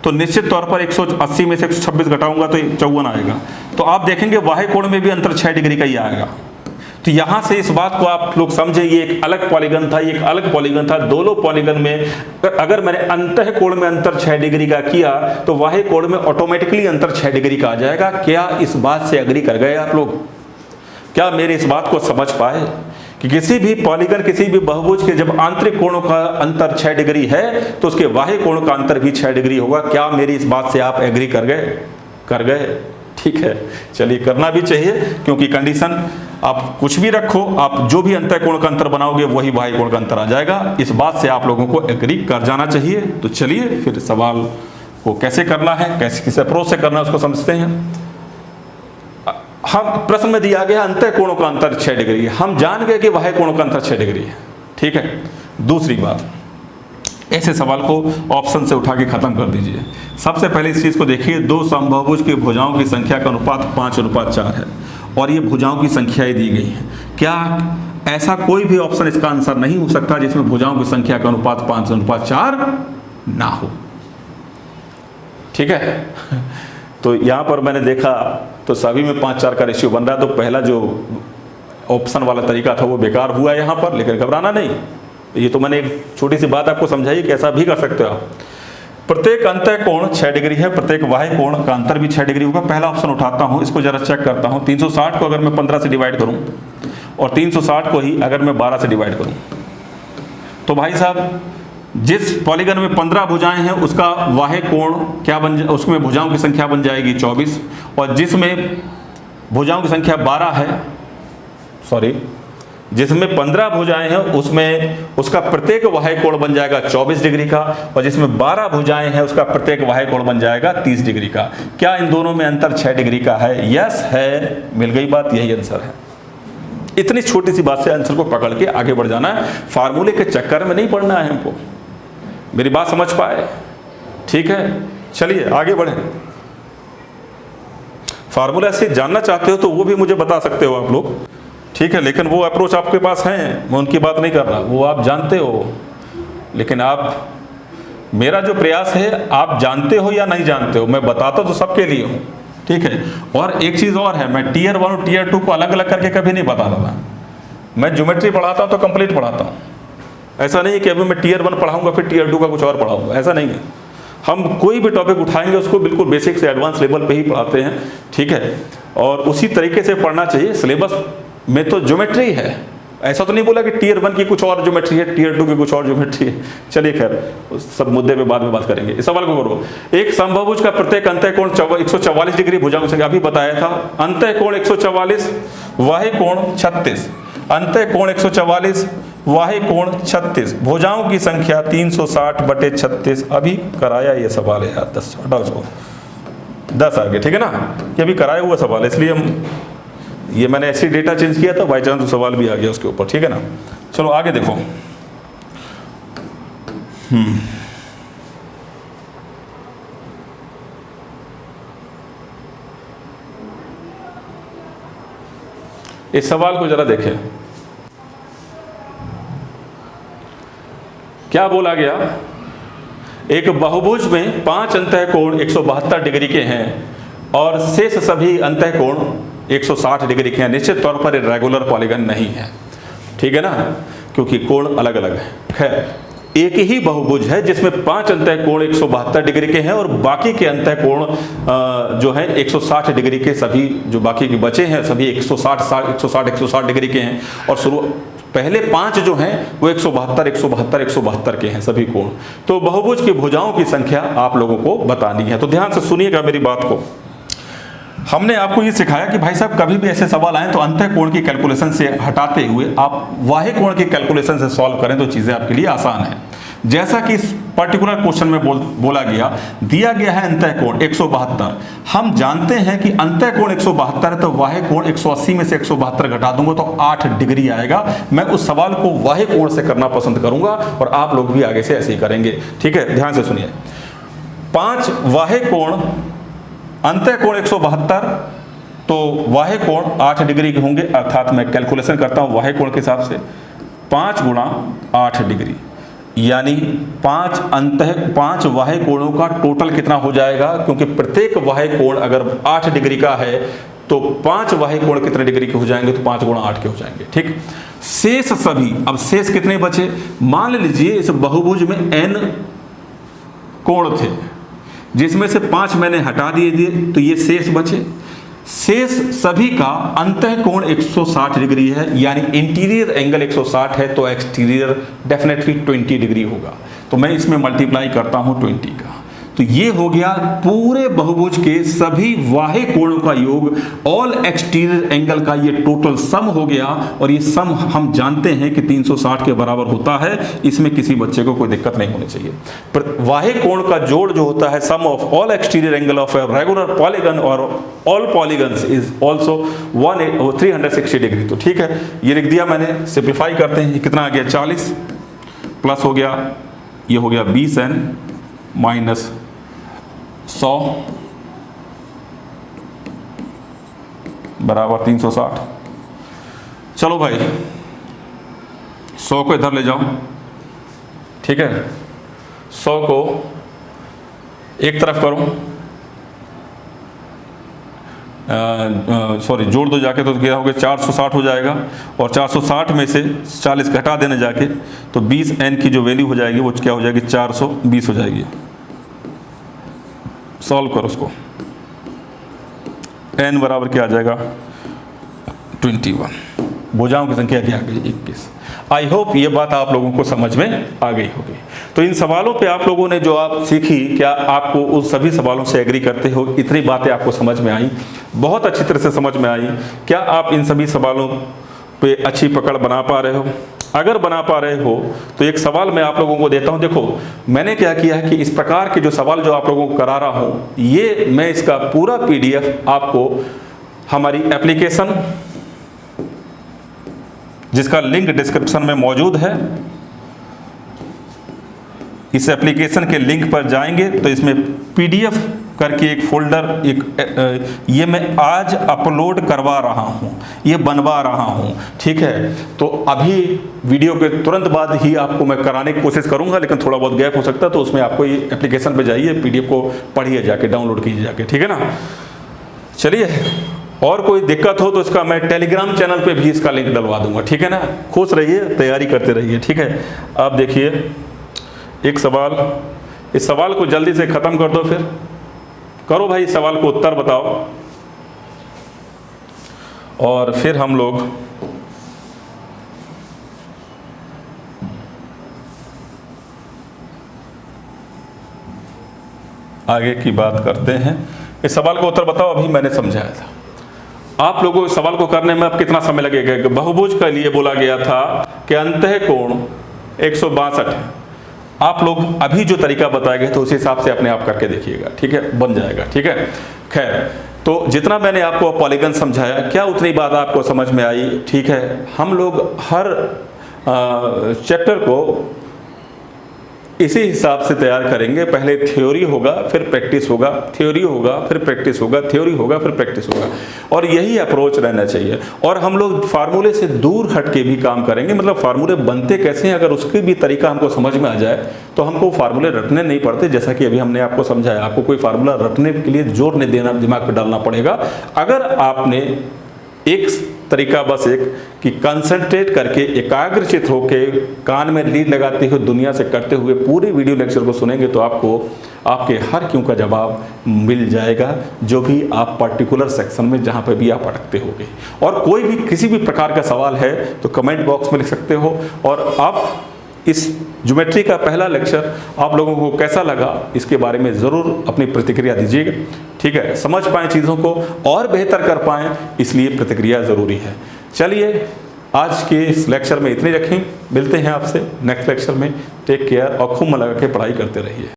तो निश्चित तौर पर 180 में से 126 घटाऊंगा तो 54 आएगा। तो आप देखेंगे बाह्य कोण में भी अंतर 6 डिग्री का ही आएगा। तो यहां से इस बात को आप लोग समझे, ये एक अलग पॉलीगन था, ये एक अलग पॉलीगन था। दोनों पॉलीगन में अगर मैंने अंतःकोण में अंतर 6 डिग्री का किया तो बाह्य कोण में ऑटोमेटिकली अंतर 6 डिग्री का आ जाएगा। क्या इस बात से एग्री कर गए आप लोग? क्या मेरे इस बात को समझ पाए कि किसी भी पॉलीगन, किसी भी बहुभुज के जब आंतरिक कोणों का अंतर 6 डिग्री है तो उसके बाह्य कोण का अंतर भी 6 डिग्री होगा। क्या मेरी इस बात से आप एग्री कर गए? ठीक है, चलिए करना भी चाहिए, क्योंकि कंडीशन आप कुछ भी रखो, आप जो भी अंतःकोण का अंतर बनाओगे वही बाह्य कोण का अंतर आ जाएगा। इस बात से आप लोगों को एग्री कर जाना चाहिए। तो चलिए फिर सवाल को कैसे करना है, कैसे किस अप्रोच से करना है उसको समझते हैं। हम प्रश्न में दिया गया अंतःकोणों का अंतर 6 डिग्री, हम जान गए कि बाह्य कोणों का अंतर 6 डिग्री है, ठीक है। दूसरी बात, ऐसे सवाल को ऑप्शन से उठा के खत्म कर दीजिए। सबसे पहले इस चीज को देखिए, दो समबाहुभुज की भुजाओं की संख्या का अनुपात 5:4 है और ये भुजाओं की संख्याएं दी गई हैं। क्या ऐसा कोई भी ऑप्शन इसका आंसर नहीं हो सकता जिसमें भुजाओं की संख्या का अनुपात 5:4 ना हो? ठीक है। तो यहां पर मैंने देखा तो सभी में 5:4 का रेशियो बन रहा है, तो पहला जो ऑप्शन वाला तरीका था वो बेकार हुआ यहां पर। लेकिन घबराना नहीं, ये तो मैंने एक छोटी सी बात आपको समझाई कि ऐसा भी कर सकते हो आप। प्रत्येक अंतःकोण 6 डिग्री है, प्रत्येक बाह्य कोण का अंतर भी 6 डिग्री होगा। पहला ऑप्शन उठाता हूं, इसको जरा चेक करता हूं। 360 को अगर मैं 15 से डिवाइड करूं और 360 को ही अगर मैं 12 से डिवाइड करूं, तो भाई साहब जिस पॉलीगन में 15 भुजाएं हैं उसका वाहे कोण क्या उसमें भुजाओं की संख्या बन जाएगी 24, और जिसमें भुजाओं की संख्या 12 है, जिसमें 15 भुजाएं हैं उसमें उसका प्रत्येक वाहे कोण बन जाएगा 24 डिग्री का, और जिसमें 12 भुजाएं हैं उसका प्रत्येक वाहे कोण बन जाएगा 30 डिग्री का। क्या इन दोनों में अंतर 6 डिग्री का है? यस है, मिल गई बात, यही आंसर है। इतनी छोटी सी बात से आंसर को पकड़ के आगे बढ़ जाना है, फार्मूले के चक्कर में नहीं पड़ना है हमको। मेरी बात समझ पाए? ठीक है, चलिए आगे बढ़ें। फार्मूला से जानना चाहते हो तो वो भी मुझे बता सकते हो आप लोग, ठीक है, लेकिन वो अप्रोच आपके पास है, मैं उनकी बात नहीं कर रहा, वो आप जानते हो, लेकिन आप, मेरा जो प्रयास है आप जानते हो या नहीं जानते हो, मैं बताता तो सबके लिए हूँ, ठीक है। और एक चीज़ और है, मैं टीयर 1 और टीयर 2 को अलग अलग करके कभी नहीं बता रहा। मैं ज्योमेट्री पढ़ाता हूँ तो कंप्लीट पढ़ाता हूँ, ऐसा नहीं है कि अभी मैं टीयर 1 पढ़ाऊँगा फिर टीयर 2 का कुछ और पढ़ाऊँगा, ऐसा नहीं है। हम कोई भी टॉपिक उठाएंगे उसको बिल्कुल बेसिक से एडवांस लेवल पे ही पढ़ाते हैं, ठीक है, और उसी तरीके से पढ़ना चाहिए। सिलेबस में तो ज्योमेट्री है, ऐसा तो नहीं बोला कि टीयर 1 की कुछ और ज्योमेट्री है, टीयर 2 की कुछ और ज्योमेट्री है। चलिए खैर, उस सब मुद्दे पे बाद में बात करेंगे। इस सवाल को करो, एक समबाहुभुज का प्रत्येक अंतः कोण 144 डिग्री भुजाओं की संख्या, अभी बताया था, अंतः कोण 144, वाहे कोण 36, अंतः कोण 144, वाहे कोण 36, भुजाओं की संख्या 360/36। अभी कराया ये सवाल है यार, 10 हटाओ इसको, 10 आ गए, ठीक है ना, ये अभी कराया हुआ सवाल है, इसलिए हम ये मैंने ऐसी डेटा चेंज किया था, बाई चांस सवाल भी आ गया उसके ऊपर, ठीक है ना। चलो आगे देखो, इस सवाल को जरा देखें, क्या बोला गया, एक बहुभुज में 5 अंतःकोण 172 डिग्री के हैं और शेष सभी अंतःकोण 160 डिग्री के हैं। निश्चित तौर पर रेगुलर पॉलीगन नहीं है, ठीक है ना, क्योंकि कोण अलग अलग है। खैर एक ही बहुभुज है जिसमें 5 अंतःकोण 172 डिग्री के हैं और बाकी के अंतःकोण जो है 160 डिग्री के, सभी जो बाकी के बचे हैं सभी 160 डिग्री के हैं, और पहले 5 जो हैं वो 172 के हैं सभी कोण। तो बहुभुज की भुजाओं की संख्या आप लोगों को बतानी है, तो ध्यान से सुनिएगा मेरी बात को। हमने आपको ये सिखाया कि भाई साहब कभी भी ऐसे सवाल आए तो अंतःकोण की कैलकुलेशन से हटाते हुए आप वाहे कोण की कैलकुलेशन से सॉल्व करें तो चीज़ें आपके लिए आसान है। जैसा कि इस पर्टिकुलर क्वेश्चन में बोला गया, दिया गया है अंतःकोण 172, हम जानते हैं कि अंतःकोण 172 है, तो वाहे कोण 180 में से 172 घटा दूंगा तो 8 डिग्री आएगा। मैं उस सवाल को वाहे कोण से करना पसंद करूंगा और आप लोग भी आगे से ऐसे ही करेंगे, ठीक है, ध्यान से सुनिए। 5 वाहे कोण, अंतःकोण 172, तो वाहे कोण 8 डिग्री के होंगे, अर्थात मैं कैलकुलेशन करता हूं वाहे कोण के हिसाब से, 5 गुणा 8 डिग्री, यानी 5 वाहे कोणों का टोटल कितना हो जाएगा, क्योंकि प्रत्येक वाहे कोण अगर 8 डिग्री का है तो 5 वाहे कोण कितने डिग्री के हो जाएंगे, तो 5 गुणा 8 के हो जाएंगे, ठीक। शेष सभी, अब शेष कितने बचे, मान लीजिए इस बहुभुज में n कोण थे जिसमें से 5 मैंने हटा दिए, तो ये शेष बचे। शेष सभी का अंतःकोण 160 डिग्री है, यानी इंटीरियर एंगल 160 है, तो एक्सटीरियर डेफिनेटली 20 डिग्री होगा। तो मैं इसमें मल्टीप्लाई करता हूं 20 का, तो ये हो गया पूरे बहुभुज के सभी वाहे कोणों का योग, ऑल एक्सटीरियर एंगल का ये टोटल सम हो गया, और ये सम हम जानते हैं कि 360 के बराबर होता है। इसमें किसी बच्चे को कोई दिक्कत नहीं होनी चाहिए। पर वाहे कोण का जोड़ जो होता है, sum of all exterior angle of a regular polygon और all polygons is also 360 degree. तो ठीक है, ये लिख दिया मैंने, सिंप्लीफाई करते हैं, कितना आ गया 40 प्लस हो गया, ये हो गया 20n माइनस 100 बराबर 360। चलो भाई 100 को इधर ले जाओ, ठीक है, 100 को एक तरफ करो, सॉरी जोड़ दो जाके, तो क्या हो गया 460 हो जाएगा, और 460 में से 40 घटा देने जाके तो 20n की जो वैल्यू हो जाएगी वो क्या हो जाएगी 420 हो जाएगी। सॉल्व करो उसको, n बराबर क्या आ जाएगा 21, भुजाओं की संख्या क्या आ गई 21। आई होप ये बात आप लोगों को समझ में आ गई होगी। तो इन सवालों पे आप लोगों ने जो आप सीखी, क्या आपको उस सभी सवालों से एग्री करते हो? इतनी बातें आपको समझ में आई, बहुत अच्छी तरह से समझ में आई? क्या आप इन सभी सवालों पे अच्छी पकड़ बना पा रहे हो? अगर बना पा रहे हो तो एक सवाल मैं आप लोगों को देता हूं। देखो मैंने क्या किया है कि इस प्रकार के जो सवाल जो आप लोगों को करा रहा हूं, ये मैं इसका पूरा PDF आपको हमारी एप्लीकेशन, जिसका लिंक डिस्क्रिप्शन में मौजूद है, इस एप्लीकेशन के लिंक पर जाएंगे तो इसमें PDF करके एक फोल्डर ये मैं आज अपलोड करवा रहा हूँ, ये बनवा रहा हूँ, ठीक है। तो अभी वीडियो के तुरंत बाद ही आपको मैं कराने की कोशिश करूँगा, लेकिन थोड़ा बहुत गैप हो सकता है, तो उसमें आपको ये एप्लीकेशन पे जाइए, PDF को पढ़िए जाके, डाउनलोड कीजिए जाके, ठीक है ना। चलिए, और कोई दिक्कत हो तो इसका मैं टेलीग्राम चैनल पे भी इसका लिंक डलवा दूंगा, ठीक है ना। खुश रहिए, तैयारी करते रहिए, ठीक है। आप देखिए एक सवाल, इस सवाल को जल्दी से ख़त्म कर दो, फिर करो भाई, इस सवाल को उत्तर बताओ, और फिर हम लोग आगे की बात करते हैं। इस सवाल को उत्तर बताओ, अभी मैंने समझाया था। आप लोगों को इस सवाल को करने में अब कितना समय लगेगा? बहुभुज के लिए बोला गया था कि अंतःकोण 162 है। आप लोग अभी जो तरीका बताया गया तो उस हिसाब से अपने आप करके देखिएगा, ठीक है, बन जाएगा, ठीक है। खैर, तो जितना मैंने आपको पॉलीगन समझाया, क्या उतनी बात आपको समझ में आई? ठीक है। हम लोग हर चैप्टर को इसी हिसाब से तैयार करेंगे। पहले थ्योरी होगा, फिर प्रैक्टिस होगा, थ्योरी होगा, फिर प्रैक्टिस होगा, थ्योरी होगा, फिर प्रैक्टिस होगा, और यही अप्रोच रहना चाहिए। और हम लोग फार्मूले से दूर हट के भी काम करेंगे, मतलब फार्मूले बनते कैसे हैं, अगर उसके भी तरीका हमको समझ में आ जाए तो हमको फार्मूले रटने नहीं पड़ते। जैसा कि अभी हमने आपको समझाया, आपको कोई फार्मूला रटने के लिए जोर नहीं देना, दिमाग पर डालना पड़ेगा। अगर आपने एक तरीका, बस एक कि कंसंट्रेट करके, एकाग्रचित होके, कान में लीड लगाते हुए, दुनिया से करते हुए पूरे वीडियो लेक्चर को सुनेंगे तो आपको आपके हर क्यों का जवाब मिल जाएगा, जो भी आप पर्टिकुलर सेक्शन में जहाँ पर भी आप अटकते होगे। और कोई भी किसी भी प्रकार का सवाल है तो कमेंट बॉक्स में लिख सकते हो। और आप इस ज्योमेट्री का पहला लेक्चर आप लोगों को कैसा लगा, इसके बारे में ज़रूर अपनी प्रतिक्रिया दीजिएगा, ठीक है। समझ पाएँ चीज़ों को और बेहतर कर पाएँ, इसलिए प्रतिक्रिया ज़रूरी है। चलिए, आज के इस लेक्चर में इतने रखें, मिलते हैं आपसे नेक्स्ट लेक्चर में। टेक केयर और खूब मन लगा के पढ़ाई करते रहिए।